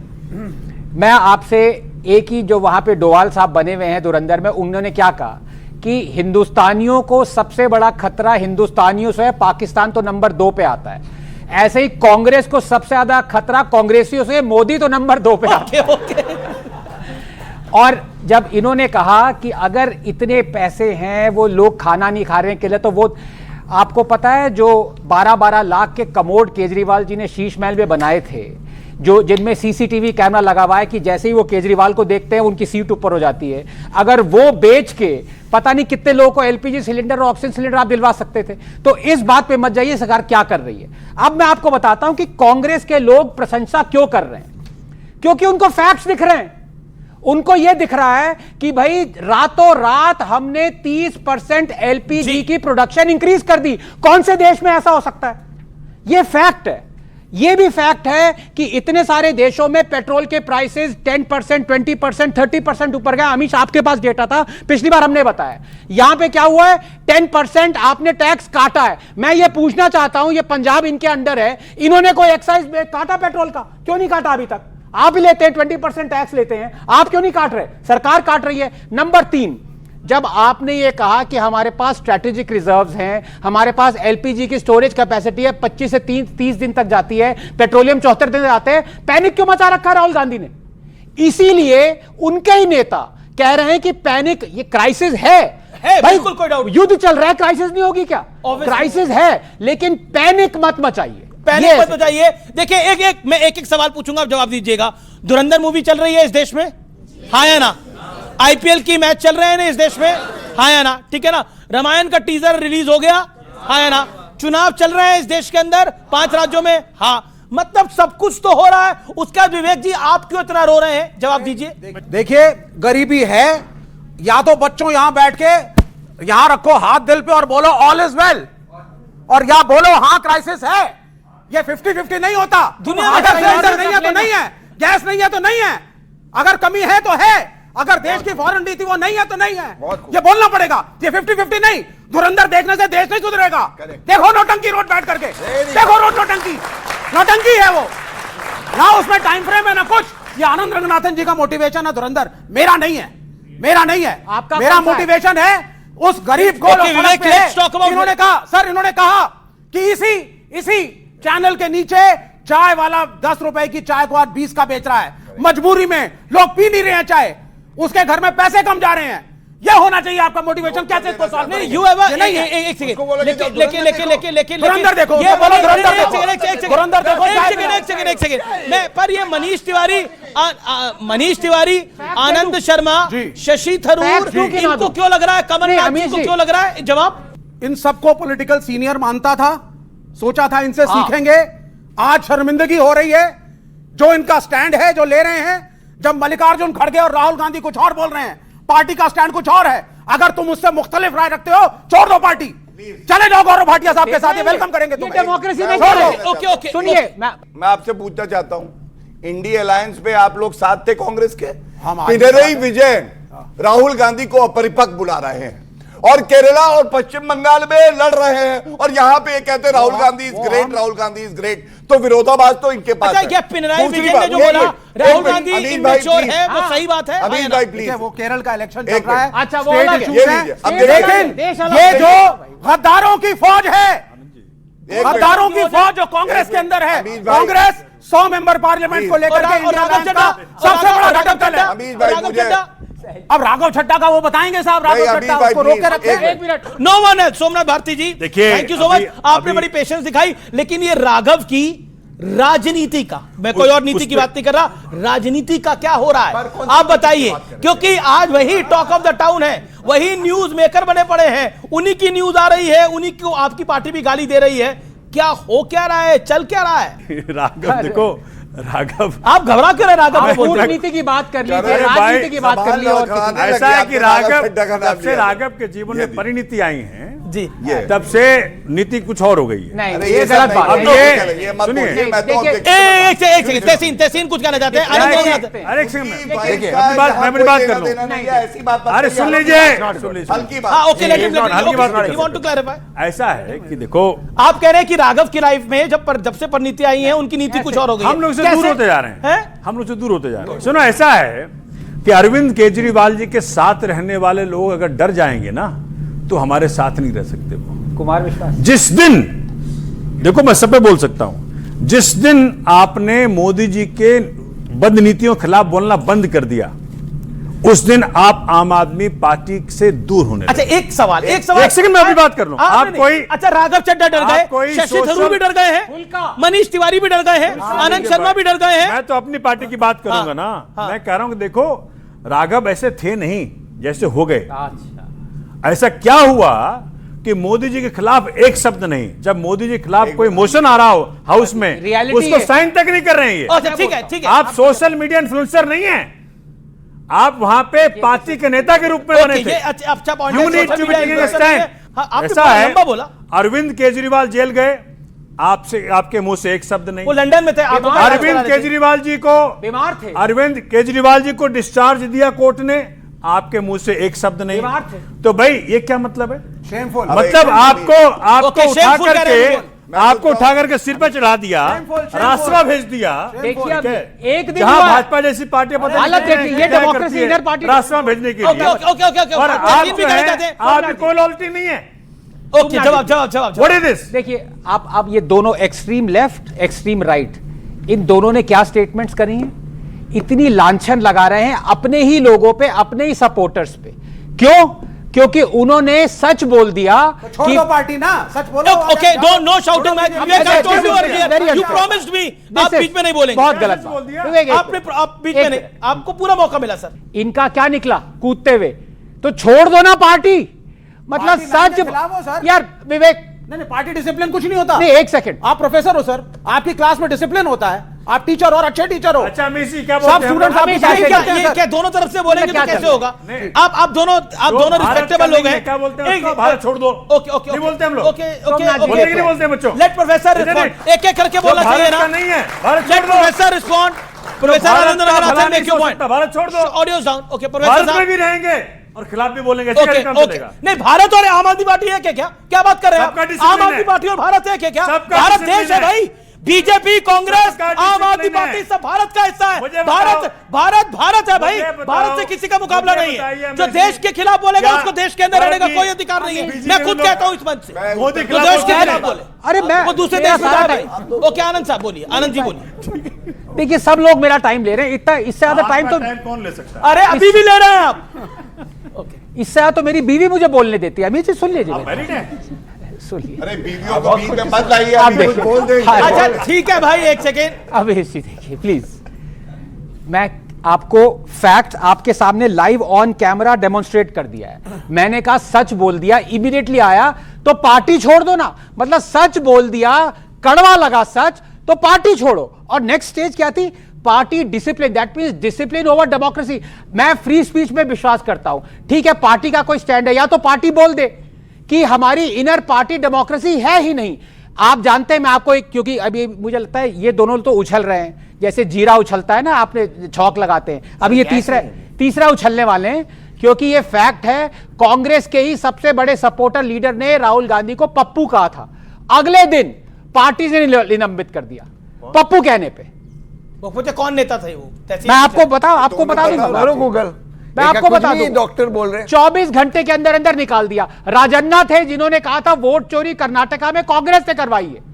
मैं आपसे एक ही जो वहां पे डोवाल साहब बने हुए हैं धुरंधर में, उन्होंने क्या कहा कि हिंदुस्तानियों को सबसे बड़ा खतरा हिंदुस्तानियों से है, पाकिस्तान तो नंबर 2 पे आता है। ऐसे ही कांग्रेस को सबसे ज्यादा खतरा कांग्रेसियों से, मोदी तो नंबर 2 पे आता है। और जब इन्होंने कहा कि अगर इतने पैसे हैं, वो लोग खाना नहीं खा रहे हैं के लिए, तो वो आपको पता है जो 12-12 लाख के कमोड केजरीवाल जी ने शीश महल में बनाए थे, जो जिनमें सीसीटीवी कैमरा लगा हुआ है कि जैसे ही वो केजरीवाल को देखते हैं उनकी सीट ऊपर हो जाती है, अगर वो बेच के पता नहीं कितने लोगों को एलपीजी सिलेंडर और ऑक्सीजन सिलेंडर आप दिलवा सकते थे। तो इस बात पे मत जाइए सरकार क्या कर रही है। अब मैं आपको बताता हूं कि कांग्रेस के लोग प्रशंसा क्यों कर रहे हैं, क्योंकि उनको फैक्ट्स दिख रहे हैं। उनको यह दिख रहा है कि भाई रातों रात हमने 30% एलपीजी की प्रोडक्शन इंक्रीज कर दी। कौन से देश में ऐसा हो सकता है? यह फैक्ट है। यह भी फैक्ट है कि इतने सारे देशों में पेट्रोल के प्राइसेस 10%, 20%, 30% ऊपर गए। अमीश आपके पास डेटा था, पिछली बार हमने बताया। यहां पे क्या हुआ है, 10% आपने टैक्स काटा है। मैं ये पूछना चाहता हूं, ये पंजाब इनके अंडर है, इन्होंने कोई एक्साइज काटा पेट्रोल का? क्यों नहीं काटा अभी तक? आप भी लेते हैं 20% टैक्स लेते हैं, आप क्यों नहीं काट रहे? सरकार काट रही है। नंबर 3, जब आपने ये कहा कि हमारे पास स्ट्रैटेजिक रिजर्व्स हैं, हमारे पास एलपीजी की स्टोरेज कैपेसिटी है 25 से 30 दिन तक जाती है, पेट्रोलियम 74 दिन जाते हैं, पैनिक क्यों मचा रखा राहुल गांधी ने? इसीलिए उनके ही नेता कह रहे हैं कि पैनिक, ये क्राइसिस है भाई, बिल्कुल कोई डाउट, युद्ध चल रहा है, क्राइसिस नहीं होगी क्या? क्राइसिस है, लेकिन पैनिक मत मचाइए, पैनिक मत मचाइए। देखिए मैं एक सवाल पूछूंगा, आप जवाब दीजिएगा। धुरंधर मूवी चल रही है इस देश में, हाँ या ना? आईपीएल की मैच चल रहे हैं ना इस देश में, हाँ या ना? ठीक है ना? रामायण का टीजर रिलीज हो गया, हाँ या ना? चुनाव चल रहे हैं इस देश के अंदर 5 राज्यों में, हाँ। मतलब सब कुछ तो हो रहा है, उसका विवेक जी आप क्यों इतना रो रहे हैं? जवाब दीजिए। देखिए गरीबी है, या तो बच्चों यहां बैठ के यहां रखो हाथ दिल पे और बोलो ऑल इज वेल, और या बोलो हाँ क्राइसिस है। ये 50-50 नहीं होता। दुनिया में अगर सिलेंडर नहीं है तो नहीं है, गैस नहीं है तो नहीं है, अगर कमी है तो है, अगर देश की फॉरेन नीति वो नहीं है तो नहीं है। ये बोलना पड़ेगा। ये 50-50 नहीं। धुरंधर देखने से देश नहीं सुधरेगा। देखो नौटंकी रोड बैठ करके, देखो रोड नौटंकी है वो, ना उसमें टाइम फ्रेम है ना कुछ। ये आनंद रंगनाथन जी का मोटिवेशन है धुरंधर, मेरा नहीं है, मेरा नहीं है। आपका मेरा मोटिवेशन है उस गरीब को। इन्होंने कहा सर, इन्होंने कहा कि इसी चैनल के नीचे चाय वाला 10 रुपए की चाय को आज 20 का बेच रहा है। मजबूरी में लोग पी नहीं रहे हैं चाय, उसके घर में पैसे कम जा रहे हैं। यह होना चाहिए आपका मोटिवेशन। कैसे इसको सॉल्व नहीं? यू हैव एक सेकंड, लेकिन धुरंधर देखो, ये बोलो धुरंधर देखो, एक सेकंड। मैं पर ये मनीष तिवारी, आनंद शर्मा, शशि थरूर, इनको क्यों लग रहा है, कमलनाथ जी को क्यों लग रहा है? जवाब। इन सबको पॉलिटिकल सीनियर मानता था, सोचा था इनसे सीखेंगे। आज शर्मिंदगी हो रही है जो इनका स्टैंड है, जो ले रहे हैं। जब मल्लिकार्जुन खड़गे और राहुल गांधी कुछ और बोल रहे हैं, पार्टी का स्टैंड कुछ और है। अगर तुम उससे मुख्तलिफ राय रखते हो, छोड़ दो पार्टी, चले जाओ गौरव भाटिया साहब के साथ, ये वेलकम करेंगे तुम्हें। डेमोक्रेसी नहीं। ओके सुनिए, मैं आपसे पूछना चाहता हूं, इंडिया अलायंस पे आप लोग साथ थे कांग्रेस के? पिनरई विजयन राहुल गांधी को अपरिपक्व बुला रहे हैं और केरला और पश्चिम बंगाल में लड़ रहे हैं, और यहां पे ये कहते हैं Rahul Gandhi is great, Rahul Gandhi is great. तो विरोधाभास तो इनके पास है। क्या पिनराई विजयन ने जो बोला राहुल गांधी इमेच्योर है, वो सही बात है? अमीश भाई प्लीज, वो केरल का इलेक्शन चल रहा है, अच्छा वो लेकिन ये जो गद्दारों की फौज है, गद्दारों की फौज जो कांग्रेस के अंदर है, कांग्रेस 100 मेंबर पार्लियामेंट को लेकर के इंडिया सबसे बड़ा घटक दल है। अमीश भाई अब राघव छड्डा का वो बताएंगे साहब, राघव छड्डा उसको रोके रखे। एक मिनट, नो वन है। सोमनाथ भारती जी, देखिए, थैंक यू सो मच, आपने बड़ी पेशेंस दिखाई। लेकिन ये राघव की राजनीति का, मैं कोई और नीति की बात नहीं कर रहा, राजनीति का क्या हो रहा है आप बताइए, क्योंकि आज वही टॉक ऑफ द टाउन है, वही न्यूज मेकर बने पड़े हैं, उन्हीं की न्यूज आ रही है, उन्हीं को आपकी पार्टी भी गाली दे रही है। क्या हो क्या रहा है, चल क्या रहा है? राघव देखो, राघव आप घबरा क्यों रहे? राघव कूटनीति की बात कर ली, राजनीति की बात कर ली, और ऐसा है कि राघव, जब से राघव के जीवन में परिणति आई है जी, तब से नीति कुछ और हो गई है। नहीं, ये गलत बात है। ये मत बोलिए, मैं तो एक सेकंड, तहसीन कुछ कहना चाहते हैं। अरे एक सेकंड, देखिए अपनी बात कर लो। ऐसी बात अरे सुन लीजिए, हल्की बात। ओके, हल्की बात। You want to clarify? ऐसा है कि देखो, आप कह रहे हैं कि राघव की लाइफ में जब से परिणति आई है, उनकी नीति कुछ और हो गई है। हम लोग से दूर होते जा रहे हैं, हम लोग से दूर होते जा रहे हैं। सुनो, ऐसा है कि अरविंद केजरीवाल जी के साथ रहने वाले लोग अगर डर जाएंगे ना, तो हमारे साथ नहीं रह सकते। वो कुमार विश्वास, जिस दिन, देखो मैं सब पे बोल सकता हूं, जिस दिन आपने मोदी जी के बद नीतियों के खिलाफ बोलना बंद कर दिया, उस दिन आप आम आदमी पार्टी से दूर होने अच्छा एक सवाल एक सेकंड में अभी बात कर लूं। आप कोई अच्छा राघव चड्ढा डर गए, शशि थरूर भी डर गए हैं, मनीष तिवारी भी डर गए हैं, आनंद शर्मा भी डर गए हैं। मैं तो अपनी पार्टी की बात करूंगा ना। मैं कह रहा हूं कि देखो राघव ऐसे थे नहीं जैसे हो गए। ऐसा क्या हुआ कि मोदी जी के खिलाफ एक शब्द नहीं, जब मोदी जी के खिलाफ कोई मोशन आ रहा हो हाउस में उसको साइन तक नहीं कर रहे हैं। अच्छा ठीक है ठीक है, आप सोशल मीडिया इन्फ्लुएंसर नहीं है, आप वहां पे पार्टी के नेता के रूप में बने थे। अच्छा point You need to be taking a stand। ऐसा है अरविंद केजरीवाल जेल गए, आपसे आपके मुंह से एक शब्द नहीं। वो लंदन में थे, अरविंद केजरीवाल जी को बीमार थे, अरविंद केजरीवाल जी को डिस्चार्ज दिया कोर्ट ने, आपके मुंह से एक शब्द नहीं। बीमार थे। तो भाई ये क्या मतलब है? शेमफुल। मतलब आपको उठा करके सिर पे चढ़ा दिया, रास्ता भेज दिया। देखिए अब एक दिन जहां भाजपा जैसी पार्टी हालत देखिए, ये डेमोक्रेसी इधर पार्टी रास्ता भेजने के लिए। और आप कोई लॉयल्टी नहीं है। ओके जवाब व्हाट इज दिस? देखिए आप ये दोनों एक्सट्रीम लेफ्ट एक्सट्रीम राइट, इन दोनों ने क्या स्टेटमेंट्स करी हैं? इतनी लांछन लगा रहे हैं अपने ही लोगों पे, अपने ही सपोर्टर्स पे। क्यों? क्योंकि उन्होंने सच बोल दिया कि पार्टी ना सच बोलो। Okay no shouting match, you promised me, आप बीच में नहीं बोलेंगे। बहुत गलत बात। आपने आप बीच में नहीं, आपको पूरा मौका मिला सर। इनका क्या निकला कूदते हुए? तो छोड़ दो ना पार्टी, मतलब सच यार विवेक। नहीं पार्टी डिसिप्लिन कुछ नहीं होता। नहीं एक सेकंड, आप प्रोफेसर हो सर, आपकी क्लास में डिसिप्लिन होता है, आप टीचर और अच्छे टीचर हो। अच्छा मिसी क्या सब स्टूडेंट्स आप ये क्या दोनों तरफ से बोलेंगे तो कैसे होगा? आप दोनों रिस्पेक्टेबल लोग हैं। क्या बोलते हैं? भारत छोड़ दो। ओके नहीं बोलते हम लोग। ओके नहीं बोलते बच्चों। लेट प्रोफेसर रिस्पॉन्ड, एक एक करके बोलना चाहिए ना। नहीं है Bharat, let professor respond. Professor Anand Ranganathan make your point. Bharat छोड़ दो, audios down. Okay professor Bharat में भी रहेंगे और खिलाफ भी बोलेंगे। नहीं भारत और आम आदमी पार्टी है क्या बात कर रहे हैं? आम आदमी पार्टी और भारत है क्या? भारत देश है भाई, बीजेपी कांग्रेस आम आदमी पार्टी सब भारत का हिस्सा है। भारत है भाई, भारत से किसी का मुकाबला नहीं है। जो देश के खिलाफ बोलेगा उसको देश के अंदर रहने का कोई अधिकार नहीं है। मैं खुद कहता हूं इस मंच से, जो देश के खिलाफ बोले अरे मैं वो दूसरे देश में जाए। ओके आनंद साहब बोलिए, आनंद जी बोलिए। देखिए सब लोग मेरा टाइम ले रहे हैं, इतना इससे ज्यादा टाइम तो कौन ले सकता है? अरे अभी भी ले रहे हैं आप। इससे ज्यादा तो मेरी बीवी मुझे बोलने देती है। अभी से सुन लीजिए, सुनिए। अरे बीवियों को बीच में मत लाइए, आप अभी कुछ बोल देंगे। अच्छा ठीक है भाई, एक सेकेंड। अब इसी देखिए प्लीज, मैं आपको फैक्ट आपके सामने लाइव ऑन कैमरा डेमोन्स्ट्रेट कर दिया है। मैंने कहा सच बोल दिया, इमीडिएटली आया तो पार्टी छोड़ दो ना। मतलब सच बोल दिया, कड़वा लगा सच, तो पार्टी छोड़ो। और नेक्स्ट स्टेज क्या थी? Party discipline, that means discipline over democracy. मैं फ्री स्पीच में विश्वास करता हूं। ठीक है, पार्टी का कोई स्टैंड है, या तो पार्टी बोल दे कि हमारी इनर पार्टी डेमोक्रेसी है ही नहीं। आप जानते हैं, मैं आपको एक, क्योंकि अभी मुझे लगता है ये दोनों तो उछल रहे हैं जैसे जीरा उछलता है ना, आपने छौक लगाते हैं। अब ये तीसरा उछलने वाले हैं, क्योंकि ये फैक्ट है। कांग्रेस के ही सबसे बड़े सपोर्टर लीडर ने राहुल गांधी को पप्पू कहा था, अगले दिन पार्टी से निलंबित कर दिया पप्पू कहने पे। मुझे कौन नेता थे वो? मैं आपको बता दूंगा, गूगल मैं आपको बता दूं। डॉक्टर बोल रहे हैं 24 घंटे के अंदर अंदर निकाल दिया। राजन्ना थे जिन्होंने कहा था वोट चोरी कर्नाटका में कांग्रेस से करवाई है।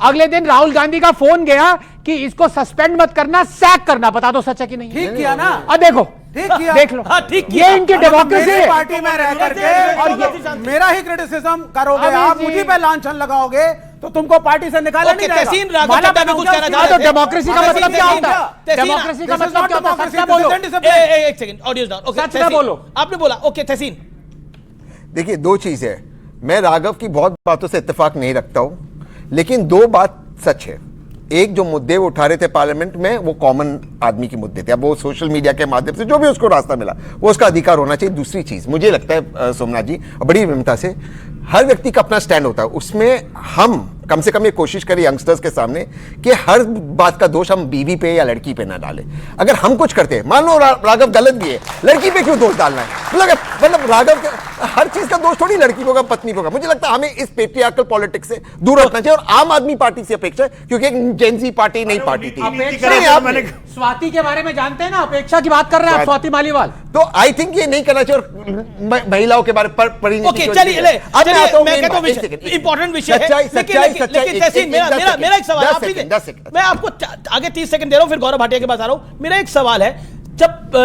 अगले दिन राहुल गांधी का फोन गया कि इसको सस्पेंड मत करना, सैक करना। बता दो सच है कि नहीं? ठीक किया ना। अब देखो, ठीक किया, देख लो। ठीक ये इनकी डेमोक्रेसी है। पार्टी में रह करके और मेरा ही क्रिटिसिज्म करोगे आप, मुझे पे लांछन लगाओगे तो तुमको पार्टी से निकाला नहीं जाएगा। तहसीन राघव चड्ढा भी कुछ कहना चाहते हैं। तो डेमोक्रेसी का मतलब क्या होता है? डेमोक्रेसी का मतलब क्या होता है? सच बोलो। एक सेकंड, ऑडियो डाउन। ओके सच बोलो। आपने बोला ओके तहसीन। देखिए दो चीज है, मैं राघव की बहुत बातों से इत्तेफाक नहीं रखता हूं, लेकिन दो बात सच है। एक जो मुद्दे वो उठा रहे थे पार्लियामेंट में, वो कॉमन आदमी के मुद्दे थे। अब वो सोशल मीडिया के माध्यम से जो भी उसको रास्ता मिला वो उसका अधिकार होना चाहिए। दूसरी चीज मुझे लगता है सोमनाथ जी, बड़ी विनम्रता से, हर व्यक्ति का अपना स्टैंड होता है। उसमें हम कम से कम ये कोशिश करें यंगस्टर्स के सामने कि हर बात का दोष हम बीवी पे या लड़की पे ना डालें। अगर हम कुछ करते हैं, मान लो राघव गलत भी है, लड़की पे क्यों दोष डालना है? मतलब राघव के हर चीज का दोष थोड़ी लड़की को होगा, पत्नी को होगा। मुझे लगता है हमें इस पेट्रियार्कल पॉलिटिक्स से दूर रखना चाहिए। और आम आदमी पार्टी से अपेक्षा, क्योंकि एक जेनजी पार्टी नई पार्टी थी। स्वाति के बारे में जानते हैं ना, अपेक्षा की बात कर रहे हैं आप, स्वाति मालीवाल। तो आई थिंक ये नहीं करना चाहिए। और महिलाओं के बारे पर ओके चलिए, मैं कहता हूं इंपॉर्टेंट विषय है। लेकिन तहसीन, मेरा एक सवाल, मैं आपको आगे 30 सेकंड दे रहा हूं, फिर गौरव भाटिया के पास आ रहा हूं। मेरा एक सवाल है, जब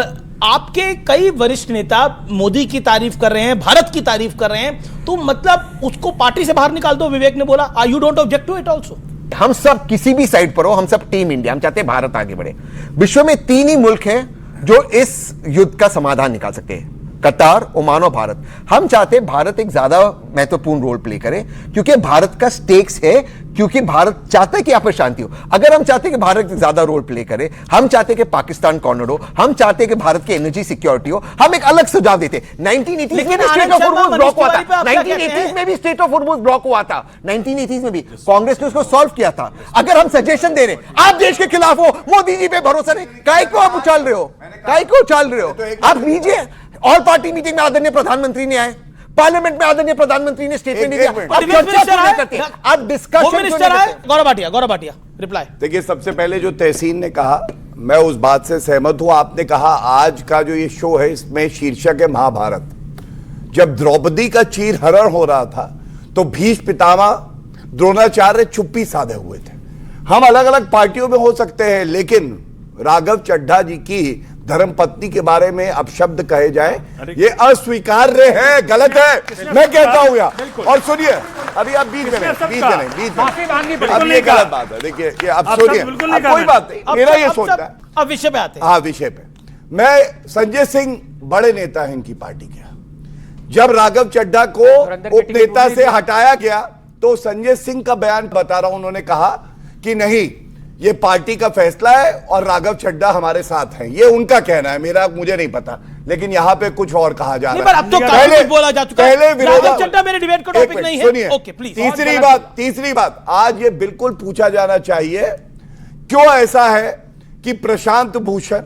आपके कई वरिष्ठ नेता मोदी की तारीफ कर रहे हैं, भारत की तारीफ कर रहे हैं, तो मतलब उसको पार्टी से बाहर निकाल दो। विवेक ने बोला, you don't object to it also? हम सब किसी भी साइड पर हो, हम सब टीम इंडिया, हम चाहते हैं भारत आगे बढ़े। विश्व में 3 ही मुल्क हैं जो इस युद्ध का समाधान निकाल सकते हैं, कतार, ओमान और भारत। हम चाहते हैं भारत एक ज्यादा महत्वपूर्ण रोल प्ले करे, क्योंकि भारत का स्टेक्स है, क्योंकि भारत चाहता है कि यहां पर शांति हो। अगर हम चाहते हैं कि भारत ज्यादा रोल प्ले करे, हम चाहते हैं कि पाकिस्तान कॉर्नर हो, हम चाहते हैं कि भारत की एनर्जी सिक्योरिटी हो, हम एक अलग सुझाव देते। 1980 में भी स्टेट ऑफ हॉर्मुज़ ब्लॉक हुआ था, 1980 में भी स्टेट ऑफ हॉर्मुज़ ब्लॉक हुआ था, 1980 में भी कांग्रेस ने उसको सॉल्व किया था। अगर हम सजेशन दे रहे हैं, आप देश के खिलाफ हो, मोदी जी पे भरोसा नहीं, काय को आप उछाल रहे हो, काय को उछाल रहे हो? आप लीजिए, ऑल पार्टी मीटिंग में आदरणीय प्रधानमंत्री ने आए, पार्लियामेंट में आदरणीय प्रधानमंत्री ने स्टेटमेंट दिया, आप डिस्कशन। गौरव भाटिया रिप्लाई। देखिए, सबसे पहले जो तहसीन ने कहा, मैं उस बात से सहमत हूं। आपने कहा आज का जो ये शो है, इसमें शीर्षक है महाभारत। जब द्रौपदी का चीरहरण हो रहा था तो भीष्म पितामह द्रोणाचार्य चुप्पी साधे हुए थे। हम अलग अलग पार्टियों में हो सकते हैं, लेकिन राघव चड्ढा जी की धर्मपत्नी के बारे में अपशब्द कहे जाए, ये अस्वीकार्य है, गलत है, मैं कहता हूं यहां। और सुनिए, अभी आप बीच में अब ये गलत बात है। देखिए, ये आप सुनिए, कोई बात नहीं, मेरा ये सोचना है। अब विषय पे आते हैं। हाँ, विषय पे। मैं संजय सिंह बड़े नेता हैं इनकी पार्टी के। जब राघव चड्ढा को उपनेता से हटाया गया तो संजय सिंह का बयान बता रहा हूं, उन्होंने कहा कि नहीं, ये पार्टी का फैसला है और राघव चड्ढा हमारे साथ हैं। ये उनका कहना है, मुझे नहीं पता, लेकिन यहां पे कुछ और कहा जा रहा है। अब तो पहले बोला जा चुका है, राघव चड्ढा मेरे डिबेट का टॉपिक नहीं है। सुनिए, ओके प्लीज। तीसरी बात, आज ये बिल्कुल पूछा जाना चाहिए, क्यों ऐसा है कि प्रशांत भूषण,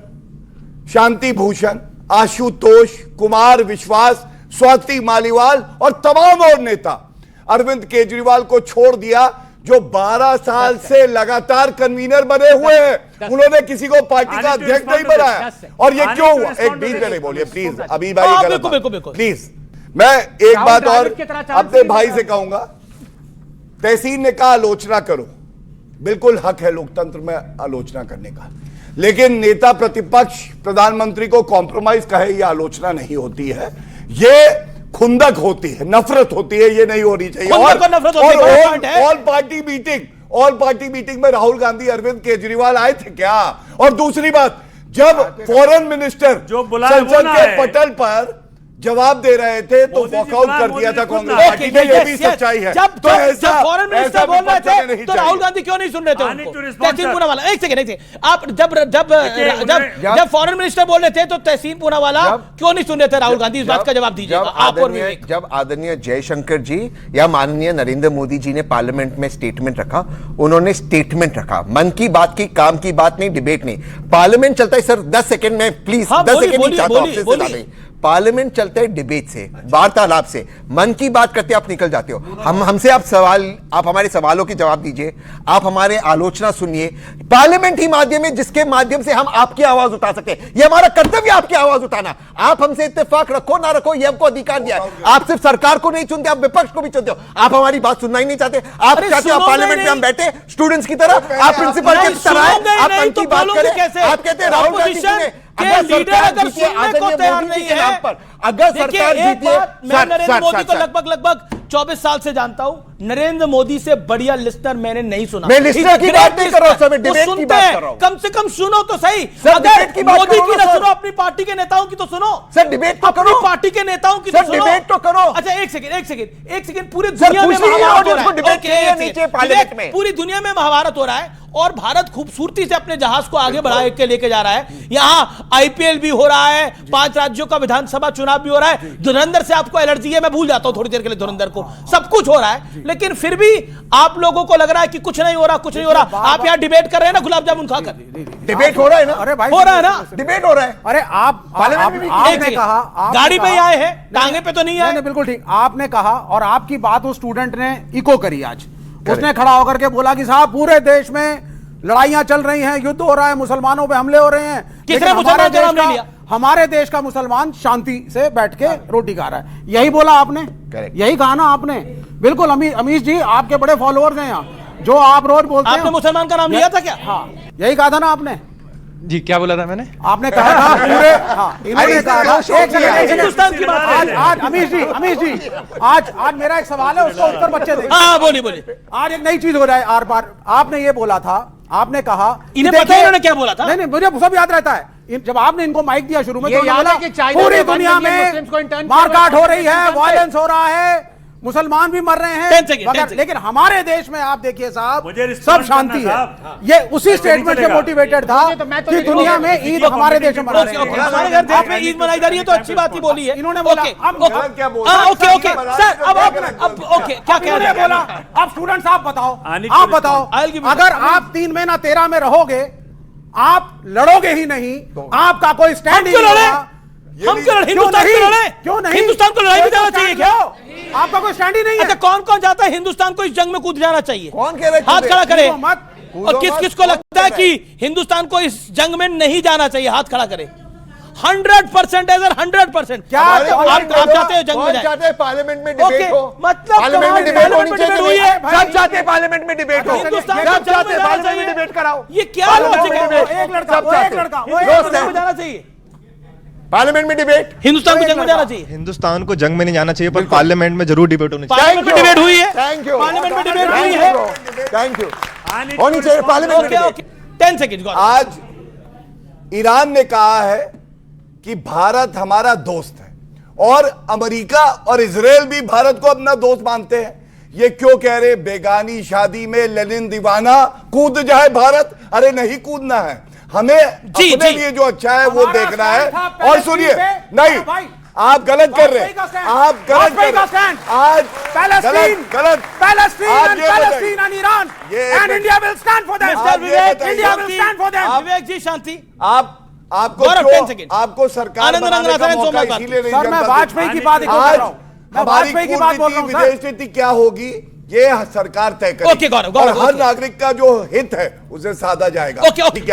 शांति भूषण, आशुतोष, कुमार विश्वास, स्वाति मालीवाल और तमाम और नेता अरविंद केजरीवाल को छोड़ दिया, जो 12 साल से लगातार कन्वीनर बने हुए हैं, उन्होंने किसी को पार्टी का अध्यक्ष नहीं बनाया। और ये क्यों हुआ? एक बीच में नहीं बोलिए प्लीज, अभी भाई गलत प्लीज। मैं एक बात और अपने भाई से कहूंगा, तहसीन ने कहा आलोचना करो, बिल्कुल हक है लोकतंत्र में आलोचना करने का, लेकिन नेता प्रतिपक्ष प्रधानमंत्री को कॉम्प्रोमाइज कहे, यह आलोचना नहीं होती है, ये खुंदक होती है, नफरत होती है, ये नहीं होनी चाहिए। ऑल पार्टी मीटिंग में राहुल गांधी, अरविंद केजरीवाल आए थे क्या? और दूसरी बात, जब फॉरेन मिनिस्टर संसद के पटल पर जवाब दे रहे थे तो वॉकआउट कर दिया था कांग्रेस पार्टी ने, ये भी सच्चाई है। जब फॉरेन मिनिस्टर बोल रहे थे तो राहुल गांधी क्यों नहीं सुन रहे थे उनको? तहसीन पूनावाला, एक सेकंड, आप जब फॉरेन मिनिस्टर बोल रहे थे तो तहसीन पूनावाला क्यों नहीं सुन रहे थे राहुल गांधी? इस बात का जवाब दीजिएगा आप और विवेक। जब आदरणीय जयशंकर जी या माननीय नरेंद्र मोदी जी ने पार्लियामेंट में स्टेटमेंट रखा, उन्होंने स्टेटमेंट रखा, मन की बात की, काम की बात नहीं, डिबेट नहीं। पार्लियामेंट चलता है सर 10 सेकंड में, प्लीज 10 सेकंड ही चाहता हूं। पार्लियामेंट चलता है डिबेट से, वार्तालाप से, मन की बात करते आप निकल जाते हो। हमसे आप हमारे सवालों के जवाब दीजिए, आप हमारे आलोचना सुनिए। पार्लियामेंट ही माध्यम है जिसके माध्यम से हम आपकी आवाज उठा सकते हैं। ये हमारा कर्तव्य आपकी आवाज उठाना। आप हमसे इत्तेफाक रखो ना रखो, ये हमको अधिकार दिया है। आप सिर्फ सरकार को नहीं चुनते, आप विपक्ष को भी चुनते हो। आप हमारी बात सुनना ही नहीं चाहते। आप चाहते हो पार्लियामेंट में हम बैठे स्टूडेंट्स की तरह, आप प्रिंसिपल की तरह आप मन की बात करें। आप कहते हैं राहुल गांधी जी अगर सरकार जीती आदरणीय मोदी जी के नाम पर, अगर सरकार जीती है, मैं नरेंद्र मोदी को लगभग 24 साल से जानता हूं। नरेंद्र मोदी से बढ़िया लिस्टर मैंने नहीं सुना। मैं लिस्टर की बात नहीं कर रहा हूं, डिबेट की बात कर रहा हूं। कम से कम सुनो तो सही। अगर मोदी की ना सुनो, अपनी पार्टी के नेताओं की तो सुनो सर। डिबेट तो करो, पार्टी के नेताओं की तो सुनो, डिबेट तो करो। अच्छा एक सेकंड, पूरी दुनिया में महाभारत हो रहा है, पूरी दुनिया में महाभारत हो रहा है और भारत खूबसूरती से अपने जहाज को आगे बढ़ा के लेके जा रहा है। यहां आईपीएल भी हो रहा है, 5 राज्यों का विधानसभा चुनाव भी हो रहा है। धुरंधर से आपको एलर्जी है, मैं भूल जाता हूं थोड़ी देर के लिए धुरंधर को, सब कुछ हो रहा है, लेकिन फिर भी आप लोगों को लग रहा है कि कुछ नहीं हो रहा, कुछ नहीं हो रहा। आप यहां डिबेट कर रहे हैं ना गुलाब जामुन खाकर। डिबेट हो रहा है ना? अरे भाई हो रहा है ना, डिबेट हो रहा है। अरे आपने कहा गाड़ी पे आए हैं, टांगे पे तो नहीं आए। बिल्कुल ठीक, आपने कहा और आपकी बात उस स्टूडेंट ने इको करी आज। उसने खड़ा होकर के बोला कि साहब पूरे देश में लड़ाइयां चल रही हैं, युद्ध हो रहा है, मुसलमानों पे हमले हो रहे हैं, किसने मुसलमान का नाम नहीं लिया? हमारे देश का मुसलमान शांति से बैठ के रोटी खा रहा है। यही बोला आपने, यही कहा ना आपने। बिल्कुल अमीश जी, आपके बड़े फॉलोअर्स हैं यहाँ, जो आप रोज बोलते हैं। आपने मुसलमान का नाम लिया था क्या? हाँ, यही कहा था ना आपने। जी क्या बोला था मैंने? आपने कहा था पूरे, इन्होंने कहा था एक सेकंड हिंदुस्तान की बात आज अमीश जी आज मेरा एक सवाल है, उसका उत्तर बच्चे देंगे। हाँ बोलिए। आज एक नई चीज हो जाए आर पार। आपने ये बोला था, आपने कहा, इन्हें पता है इन्होंने क्या बोला था? नहीं मुझे सब याद रहता है। जब आपने इनको माइक दिया शुरू में, ये तो याद है कि चाइना पूरी में दुनिया 1 मिलियन में मुस्लिम्स को इंटर्न मारकाट हो रही है, वायलेंस हो रहा है, मुसलमान भी मर रहे हैं, लेकिन हमारे देश में आप देखिए साहब, सब शांति है। ये उसी स्टेटमेंट से मोटिवेटेड था कि दुनिया में ईद हमारे देश में मना रहे हैं। हमारे घर देश में ईद मनाई जा रही है, तो अच्छी बात ही बोली है। इन्होंने बोला क्या बोला? ओके सर, अब ओके क्या कह रहे हैं? बोला अब स्टूडेंट्स आप बताओ अगर आप 3 महीना 13 में रहोगे, आप लड़ोगे ही नहीं, आपका कोई स्टैंड ही नहीं होगा। हम क्यों लड़े? क्यों नहीं? हिंदुस्तान को लड़ाई भी जाना चाहिए क्या? आपका कोई स्टैंड ही नहीं है। अच्छा, कौन चाहता है हिंदुस्तान को इस जंग में कूद जाना चाहिए? कौन कह रहे हैं? हाथ खड़ा करे। मत। और किस को लगता है कि हिंदुस्तान को इस जंग में नहीं जाना चाहिए? हाथ खड़ा करे। 100% 100%। क्या आप चाहते हो जंग में जाए? पार्लियामेंट में डिबेट हो, मतलब पार्लियामेंट में डिबेट होनी चाहिए। सब चाहते हैं पार्लियामेंट में डिबेट हो, हिंदुस्तान सब चाहते हैं पार्लियामेंट में डिबेट कराओ। ये क्या लॉजिक है? एक लड़का जाना चाहिए पार्लियामेंट में डिबेट। हिंदुस्तान को जंग में जाना चाहिए। हिंदुस्तान को जंग में नहीं जाना चाहिए, पर पार्लियामेंट में जरूर डिबेट होनी चाहिए। पार्लियामेंट में डिबेट हुई है। Thank you. पार्लियामेंट में डिबेट हुई है। Thank you. होनी चाहिए पार्लियामेंट में डिबेट। 10 सेकंड। आज ईरान ने कहा है कि भारत हमारा दोस्त है, और अमेरिका और इजराइल भी भारत को अपना दोस्त मानते हैं। ये क्यों कह रहे बेगानी शादी में लेनिन दीवाना, कूद जाए भारत? अरे नहीं कूदना है, हमें अपने लिए जो अच्छा है वो देखना है। और सुनिए, नहीं, आप गलत कर रहे हैं, आप गलत कर रहे हैं। आज गलत Palestine and Iran and India will stand for them. India will stand for them. विवेक जी शांति। आपको सरकार बनाने का मौका इसीलिए नहीं सर, मैं वाजपेयी की बात कर रहा हूं। हमारी विदेश नीति क्या होगी ये सरकार तय करेगी। और हर नागरिक का जो हित है उसे साधा जाएगा।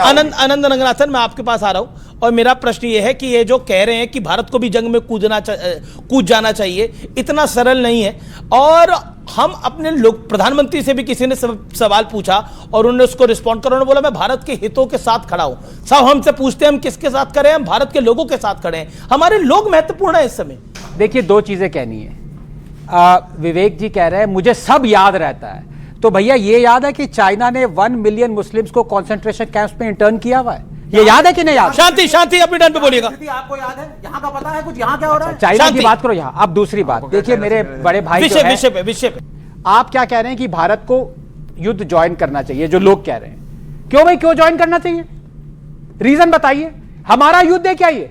आनंद रंगनाथन, मैं आपके पास आ रहा हूं, और मेरा प्रश्न ये है कि ये जो कह रहे हैं कि भारत को भी जंग में कूद जाना चाहिए, इतना सरल नहीं है। और हम अपने लोग, प्रधानमंत्री से भी किसी ने सवाल पूछा और उन्होंने उसको रिस्पॉन्ड करा, उन्होंने बोला मैं भारत के हितों के साथ खड़ा हूं। साहब हमसे पूछते हैं हम किसके साथ खड़े हैं? हम भारत के लोगों के साथ खड़े हैं। हमारे लोग महत्वपूर्ण है इस समय। देखिए, 2 चीजें कहनी है। विवेक जी कह रहे हैं मुझे सब याद रहता है, तो भैया ये याद है कि चाइना ने 1 मिलियन मुस्लिम्स को कंसंट्रेशन कैंप्स में इंटर्न किया हुआ है? ये याद है कि नहीं याद? शांति अपने टर्न पे बोलिएगा। आपको याद है? यहाँ का पता है कुछ? यहाँ क्या हो रहा है? चाइना की बात करो यहाँ। अब दूसरी बात देखिए, मेरे बड़े भाई विषय पे आप क्या कह रहे हैं कि भारत को युद्ध ज्वाइन करना चाहिए, जो लोग कह रहे हैं। क्यों भाई, क्यों ज्वाइन करना चाहिए? रीजन बताइए। हमारा युद्ध है क्या ये?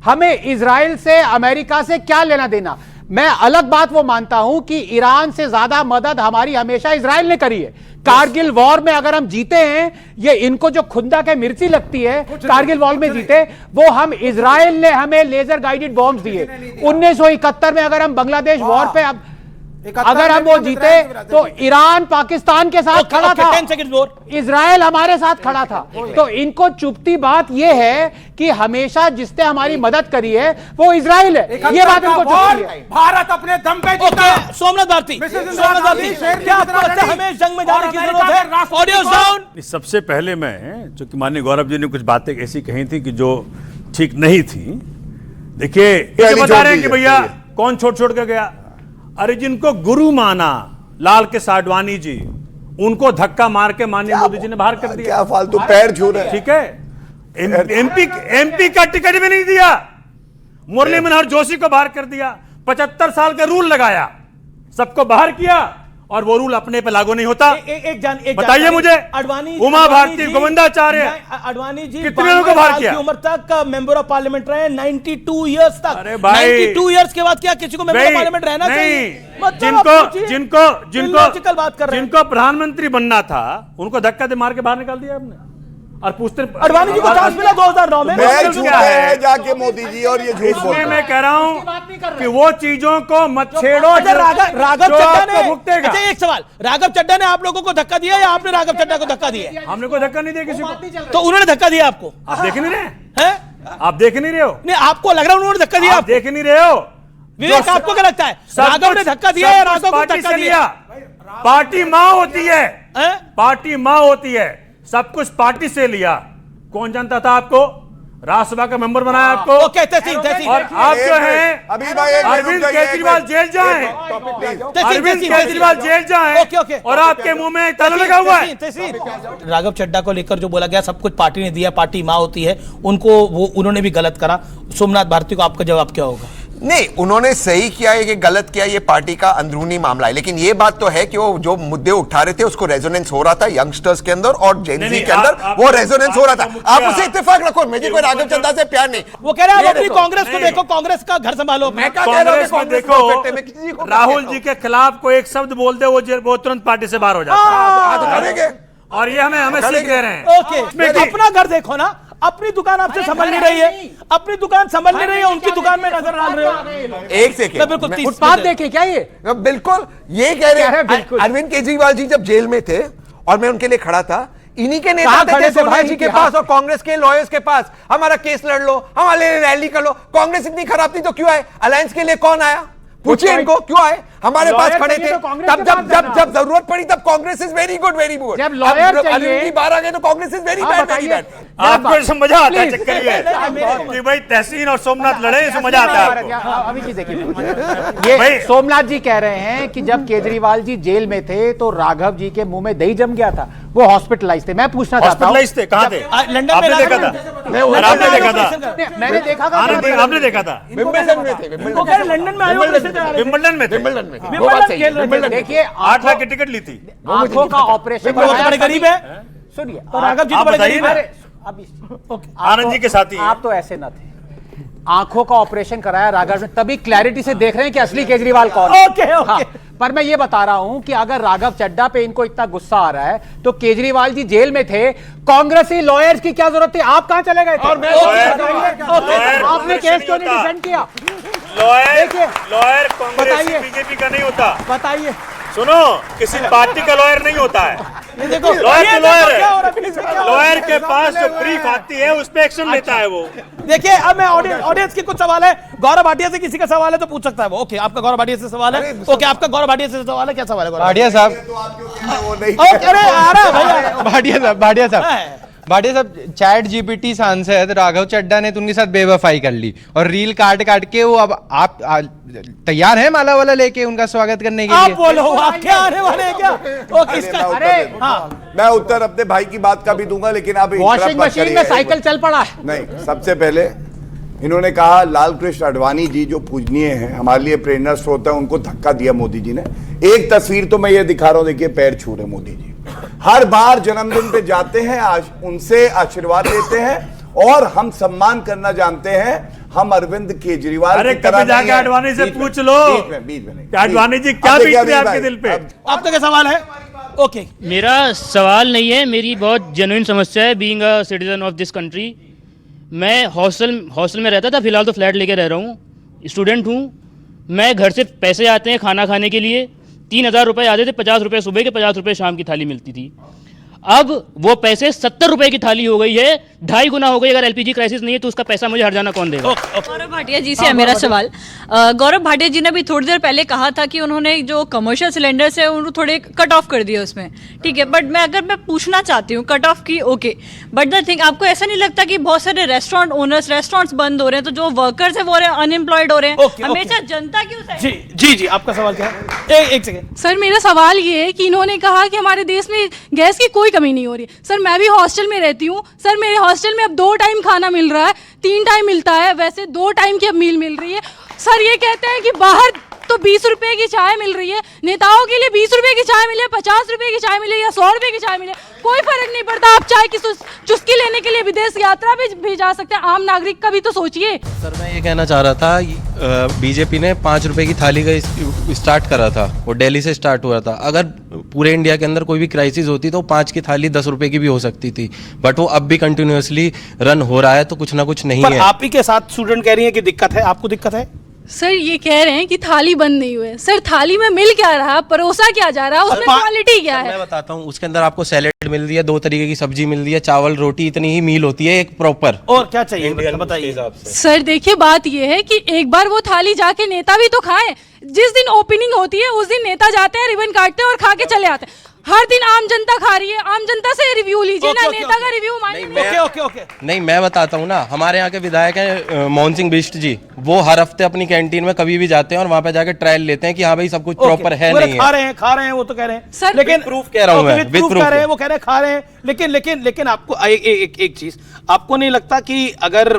हमें इजराइल से, अमेरिका से क्या लेना देना? मैं अलग बात वो मानता हूं कि ईरान से ज्यादा मदद हमारी हमेशा इजराइल ने करी है। कारगिल वॉर में अगर हम जीते हैं, ये इनको जो खुंदा के मिर्ची लगती है, कारगिल वॉर में जीते, वो हम इजराइल ने हमें लेजर गाइडेड बॉम्ब्स दिए। 1971 में अगर हम बांग्लादेश वॉर पे अगर हम वो जीते, तो ईरान पाकिस्तान के साथ खड़ा था, 10 सेकंड मोर, इजराइल हमारे साथ खड़ा था। तो इनको चुपती बात ये है कि हमेशा जिसने हमारी मदद करी है वो इजराइल है। ये बात इनको चुपती है। भारत अपने दम पे जीता। सोमनाथ भारती, क्या आपको लगता है हमें जंग में जाने की जरूरत है? Audio sound. सबसे पहले मैं, चूंकि माननीय गौरव जी ने कुछ बातें ऐसी कही थी कि जो ठीक नहीं थी। देखिए, बता रहे हैं कि भैया कौन छोड़ के गया। अरे जिनको गुरु माना लाल के साडवानी जी, उनको धक्का मार के माननीय मोदी जी ने बाहर कर दिया। क्या फालतू पैर छू रहे हैं। ठीक है, एमपी का टिकट भी नहीं दिया, मुरली मनोहर जोशी को बाहर कर दिया। 75 साल का रूल लगाया, सबको बाहर किया, और वो रूल अपने पे लागू नहीं होता। बताइए मुझे, अडवाणी, उमा भारती, गोविंदाचार्य, अडवाणी जी कितने लोगों को बाहर किया? की उम्र तक मेंबर ऑफ पार्लियामेंट रहे, 92 इयर्स तक। अरे भाई, 92 इयर्स के बाद क्या किसी को मेंबर ऑफ पार्लियामेंट रहना चाहिए? जिनको प्रधानमंत्री बनना था, उनको धक्का दे मार के बाहर निकाल दिया आपने। और पूछते अडवाणी जी को चांस मिला 2009 में। जाके मोदी जी, और ये झूठ बोलते हैं। मैं कह रहा हूं कि वो चीजों को मत छेड़ो। राघव चड्ढा ने, अच्छा एक सवाल, राघव चड्ढा ने आप लोगों को धक्का दिया या आपने राघव चड्ढा को धक्का दिया? हमने कोई धक्का नहीं दिया किसी को। तो उन्होंने धक्का दिया आपको? आप देख नहीं रहे हैं? आप देख नहीं रहे हो? नहीं, आपको लग रहा है उन्होंने धक्का दिया? आप देख नहीं रहे हो? विवेक, आपको क्या लगता है? राघव ने धक्का दिया या राघव को धक्का दिया? पार्टी मां होती है, पार्टी मां होती है। सब कुछ पार्टी से लिया, कौन जानता था आपको? राज्यसभा का मेंबर बनाया आपको। ओके, तहसीन और आप जो हैं अरविंद केजरीवाल जेल जाएं, अरविंद केजरीवाल जेल जाएं और आपके मुंह में ताला लगा हुआ है। राघव चड्ढा को लेकर जो बोला गया सब कुछ पार्टी ने दिया, पार्टी मां होती है, उनको वो उन्होंने भी गलत करा। सोमनाथ भारती को आपका जवाब क्या होगा? नहीं, उन्होंने सही किया है कि गलत किया, ये पार्टी का अंदरूनी मामला है। लेकिन ये बात तो है कि वो जो मुद्दे उठा रहे थे उसको रेजोनेंस हो रहा था यंगस्टर्स के अंदर और जेन ज़ी के अंदर, वो रेजोनेंस हो रहा था। आप उसे इत्तेफाक रखो, मुझे कोई राघव चड्ढा से प्यार नहीं। वो कह रहे हैं अपनी कांग्रेस को देखो, कांग्रेस का घर संभालो। मैं क्या कह रहा हूं कि देखो, राहुल जी के खिलाफ कोई एक शब्द बोल दे वो तुरंत पार्टी से बाहर हो जाता है। और ये हमें सीख दे रहे हैं। ओके, अपना घर देखो ना, अपनी दुकान आपसे संभल नहीं रही है, अपनी दुकान संभल नहीं रही है, उनकी दुकान में नजर डाल रहे हो। एक सेकंड, बिल्कुल फुटपाथ देखे क्या ये? बिल्कुल ये कह रहे हैं। अरविंद केजरीवाल जी जब जेल में थे और मैं उनके लिए खड़ा था, इन्हीं के नेता थे सोनिया जी के पास और कांग्रेस के लॉयर्स के पास, हमारा केस लड़ लो, हमारे लिए रैली कर लो। कांग्रेस इतनी खराब थी तो क्यों आए? अलायंस के लिए कौन आया? पूछिए इनको, क्यों आए? हमारे पास खड़े थे तब जब जरूरत पड़ी तब Congress is very good, very good. जब लॉयर चाहिए बाहर आ गए तो Congress is very bad, very bad. आपको इसमें मजा आता है चक्कर ये कि भाई तहसीन और सोमनाथ लड़े, इसमें मजा आता है। अभी जी देखिए, ये सोमनाथ जी कह रहे हैं कि जब केजरीवाल जी जेल में थे तो राघव जी के मुंह में दही जम गया था, वो हॉस्पिटलाइज थे। मैं पूछना चाहता हूँ, हॉस्पिटलाइज थे? कहाँ थे? लंदन में देखा था? आपने देखा था? मैंने देखा था। आपने देखा था? विंबलडन में थे, लंदन में आए, विंबलडन में थे। देखिए, 8 लाख की टिकट ली थी। आंखों का ऑपरेशन बड़े गरीब है। सुनिए, राघव जी तो बड़े गरीब है। आनंद जी के साथी आप तो ऐसे न थे। आंखों का ऑपरेशन कराया राघव ने, तभी क्लैरिटी से देख रहे हैं कि असली केजरीवाल कौन है। ओके। हाँ, पर मैं ये बता रहा हूं कि अगर राघव चड्ढा पे इनको इतना गुस्सा आ रहा है तो केजरीवाल जी जेल में थे, कांग्रेसी लॉयर्स की क्या जरूरत थी? आप कहां चले गए थे? आपने केस क्यों नहीं डिफेंड किया? लॉयर कांग्रेस बीजेपी का नहीं होता। बताइए, सुनो, किसी पार्टी का लॉयर नहीं होता है। देखो, लॉयर है, लॉयर के पास जो ब्रीफ आती है उस पे एक्शन लेता है वो। देखिए, अब मैं ऑडियंस के कुछ सवाल है, गौरव भाटिया से किसी का सवाल है तो पूछ सकता है वो। ओके, आपका गौरव भाटिया से सवाल है। ओके, आपका गौरव भाटिया से सवाल है, क्या सवाल है? भाटिया साहब, अरे आ रहा है भैया। भाटिया साहब, चैट जीपीटी सांसद राघव चड्ढा ने तो उनके साथ बेवफाई कर ली और रील काट के वो अब आप तैयार हैं माला वाला लेके उनका स्वागत करने के लिए? आप बोलो, आप क्या आने वाले हैं क्या? वो किसका? अरे मैं उत्तर अपने भाई की बात का भी दूंगा, लेकिन आप वॉशिंग मशीन में साइकिल चल पड़ा है। नहीं, सबसे पहले इन्होंने कहा लाल कृष्ण आडवाणी जी जो पूजनीय हैं, हमारे लिए प्रेरणा स्रोत है, उनको धक्का दिया मोदी जी ने। एक तस्वीर तो मैं ये दिखा रहा हूं, देखिए, पैर छू रहे मोदी जी। हर बार जन्मदिन पे जाते हैं, उनसे आशीर्वाद लेते हैं और हम सम्मान करना जानते हैं। हम अरविंद केजरीवाल की तरह जाके आडवाणी से पूछ लो, आडवाणी जी क्या बीत रही है आपके दिल पे? आपका क्या सवाल है? ओके, मेरा सवाल नहीं है, मेरी बहुत जेन्युइन समस्या है। Being a citizen of this country, मैं हॉस्टल में रहता था, फिलहाल तो फ्लैट लेके रह रहा हूँ, स्टूडेंट हूँ। मैं घर से पैसे आते हैं खाना खाने के लिए, 3,000 रुपये आते थे, 50 रुपये सुबह के, 50 रुपये शाम की थाली मिलती थी। अब वो पैसे 70 रुपए की थाली हो गई है, 2.5 गुना हो गई। अगर एलपीजी क्राइसिस नहीं है तो उसका पैसा मुझे हर जाना कौन देगा? गौरव भाटिया जी से है मेरा सवाल। गौरव भाटिया जी ने भी थोड़ी देर पहले कहा था कि उन्होंने जो कमर्शियल सिलेंडर्स है उनको थोड़े कट ऑफ कर दिया उसमें, ठीक है। बट मैं पूछना चाहती हूँ, कट ऑफ की ओके, बट द थिंग, आपको ऐसा नहीं लगता कि बहुत सारे रेस्टोरेंट ओनर्स, रेस्टोरेंट्स बंद हो रहे हैं, तो जो वर्कर्स है वो अनएम्प्लॉयड हो रहे हैं? हमेशा जनता क्यों? जी, आपका सवाल क्या है? एक सेकंड सर, मेरा सवाल ये है कि इन्होंने कहा कि हमारे देश में गैस की कोई कमी नहीं हो रही। सर, मैं भी हॉस्टल में रहती हूँ। सर, मेरे हॉस्टल में अब 2 टाइम खाना मिल रहा है, 3 टाइम मिलता है, वैसे 2 टाइम की अब मील मिल रही है। सर, ये कहते हैं कि बाहर तो 20 रुपए की चाय मिल रही है, नेताओं के लिए 20 रुपए की चाय मिले, 50 रुपए की चाय मिले या 100 रुपए की चाय मिले, कोई फर्क नहीं पड़ता। आप चाय की चुस्की लेने के लिए विदेश यात्रा भी जा सकते हैं। आम नागरिक का भी तो सोचिए। सर, मैं ये कहना चाह रहा था, बीजेपी ने 5 रुपए की थाली का स्टार्ट करा था, वो दिल्ली से स्टार्ट हुआ था। अगर पूरे इंडिया के अंदर कोई भी क्राइसिस होती तो 5 की थाली 10 रुपए की भी हो सकती थी, बट वो अब भी कंटिन्यूअसली रन हो रहा है, तो कुछ ना कुछ नहीं है। आप ही के साथ स्टूडेंट कह रही है कि दिक्कत है, आपको दिक्कत है? सर, ये कह रहे हैं कि थाली बंद नहीं हुई है। सर, थाली में मिल क्या रहा है, परोसा क्या जा रहा है, उसमें क्वालिटी क्या है? मैं बताता हूँ, उसके अंदर आपको सैलेड मिल रही है, 2 तरीके की सब्जी मिल रही है, चावल रोटी, इतनी ही मील होती है एक प्रॉपर। और क्या चाहिए बताइए? सर देखिए, बात ये है कि एक बार वो थाली जाके नेता भी तो खाएं। जिस दिन ओपनिंग होती है उस दिन नेता जाते हैं, रिबन काटते हैं और खा के चले आते हैं। हर दिन आम जनता खा रही है, आम जनता से रिव्यू लीजिए ना, नेता का रिव्यू मानिए। ओके नहीं, मैं बताता हूँ ना, हमारे यहाँ के विधायक हैं मोहन सिंह बिष्ट जी, वो हर हफ्ते अपनी कैंटीन में कभी भी जाते हैं और वहाँ पे जाके ट्रायल लेते हैं कि हाँ भाई सब कुछ प्रॉपर है नहीं है। खा रहे हैं वो तो कह रहे हैं सर, लेकिन प्रूफ कह रहा हूँ मैं, विद प्रूफ कह रहे हैं, वो कह रहे हैं खा रहे हैं, लेकिन आपको एक चीज, आपको नहीं लगता कि अगर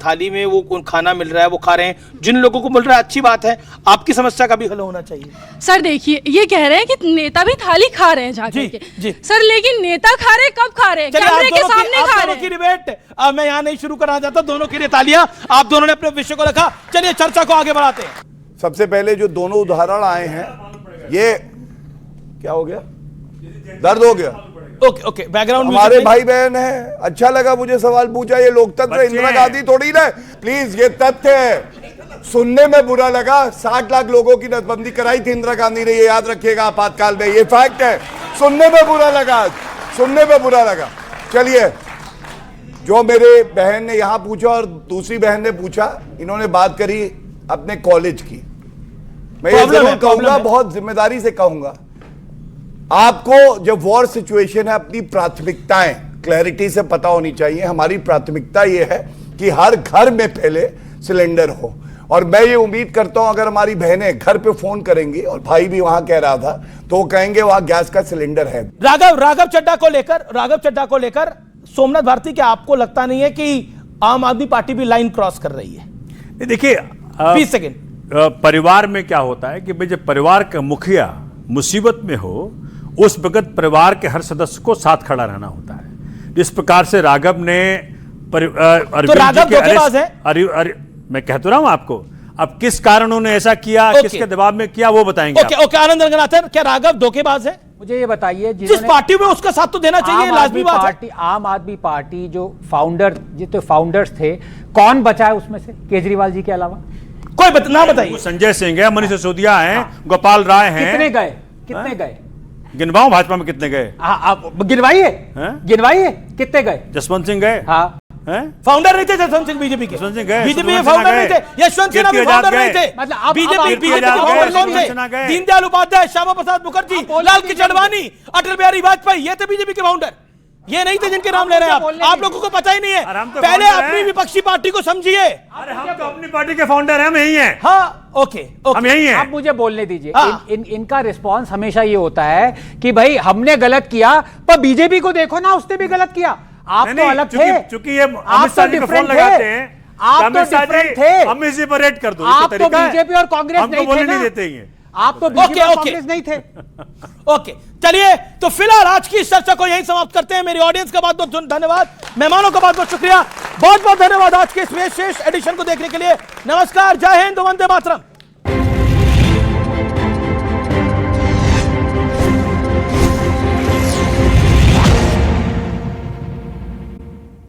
थाली में वो खाना मिल रहा है वो खा रहे हैं, जिन लोगों को मिल रहा है अच्छी बात है, आपकी समस्या का भी हल होना चाहिए। सर देखिए, ये कह रहे हैं कि नेता भी थाली खा रहे हैं जाके के। सर लेकिन नेता खा रहे कब खा रहे हैं? कैमरे के सामने खा रहे हैं। की डिबेट अब मैं यहाँ नहीं शुरू करना चाहता, दोनों के लिए तालियां, आप दोनों ने अपने विषय को रखा। चलिए चर्चा को आगे बढ़ाते हैं। सबसे पहले जो दोनों उदाहरण आए हैं, ये क्या हो गया, दर्द हो गया। ओके बैकग्राउंड हमारे भाई बहन है, अच्छा लगा मुझे सवाल पूछा, ये लोकतंत्र इंदिरा गांधी थोड़ी ना, प्लीज ये तथ्य है। सुनने में बुरा लगा, 60 लाख लोगों की नसबंदी कराई थी इंदिरा गांधी ने, ये याद रखिएगा आपातकाल में, ये फैक्ट है। सुनने में बुरा लगा, सुनने में बुरा लगा। चलिए, जो मेरे बहन ने यहां पूछा और दूसरी बहन ने पूछा, इन्होंने बात करी अपने कॉलेज की, मैं ये जरूर कहूंगा, बहुत जिम्मेदारी से कहूंगा, आपको जब वॉर सिचुएशन है अपनी प्राथमिकताएं क्लैरिटी से पता होनी चाहिए। हमारी प्राथमिकता यह है कि हर घर में पहले सिलेंडर हो, और मैं ये उम्मीद करता हूं अगर हमारी बहनें घर पे फोन करेंगी, और भाई भी वहां कह रहा था, तो वो कहेंगे वहां गैस का सिलेंडर है। राघव चड्ढा को लेकर सोमनाथ भारती, क्या आपको लगता नहीं है कि आम आदमी पार्टी भी लाइन क्रॉस कर रही है? देखिए 20 सेकेंड। परिवार में क्या होता है कि भाई जब परिवार का मुखिया मुसीबत में हो, उस वक्त परिवार के हर सदस्य को साथ खड़ा रहना होता है। जिस प्रकार से राघव ने तो राघव धोखेबाज है। मैं कह तो रहा हूं आपको, अब किस कारण उन्होंने ऐसा किया, किसके दबाव में किया, वो बताएंगे। ओके आनंद रंगनाथन, क्या राघव धोखेबाज है? मुझे ये बताइए, जिस पार्टी में उसका साथ तो देना चाहिए, लाजमी बात है। आम आदमी पार्टी जो फाउंडर्स थे, कौन बचा है उसमें से केजरीवाल जी के अलावा? कोई ना बताइए। संजय सिंह है, मनीष सिसोदिया हैं, गोपाल राय हैं। कितने गए? गिनवाओ भाजपा में कितने गए? आप गिनवाइए, कितने गए? जसवंत सिंह गए। हाँ, फाउंडर नहीं थे जसवंत सिंह बीजेपी के, बीजेपी के फाउंडर नहीं थे, यशवंत सिन्हा भी फाउंडर नहीं थे, मतलब बीजेपी के फाउंडर कौन थे? दीनदयाल उपाध्याय, श्यामा प्रसाद मुखर्जी, लाल कृष्ण आडवाणी, अटल बिहारी वाजपेयी, ये थे बीजेपी के फाउंडर। ये नहीं थे जिनके नाम ले रहे हैं आप लोगों को पता ही नहीं है। पहले अपनी विपक्षी पार्टी को समझिए। अरे हम तो अपनी पार्टी के फाउंडर हैं, हम यही हैं। हाँ, ओके हम यही हैं। आप मुझे बोलने दीजिए। इनका रिस्पांस हमेशा ये होता है कि भाई हमने गलत किया, पर बीजेपी को देखो ना, उसने भी गलत किया। आप तो अलग थे, चूंकि ये अमित शाह जी को फोन लगाते हैं, आप तो डिफरेंट थे। हम इसी पर रेट कर दो। आप तो बीजेपी और कांग्रेस नहीं थे ना, नहीं देते हैं। आप तो बीजेपी और कांग्रेस नहीं थे। ओके, चलिए तो फिलहाल आज की इस चर्चा को यहीं समाप्त करते हैं। मेरी ऑडियंस का बहुत बहुत धन्यवाद, मेहमानों का बहुत बहुत शुक्रिया, बहुत बहुत धन्यवाद आज के इस विशेष एडिशन को देखने के लिए। नमस्कार, जय हिंद, वंदे मातरम।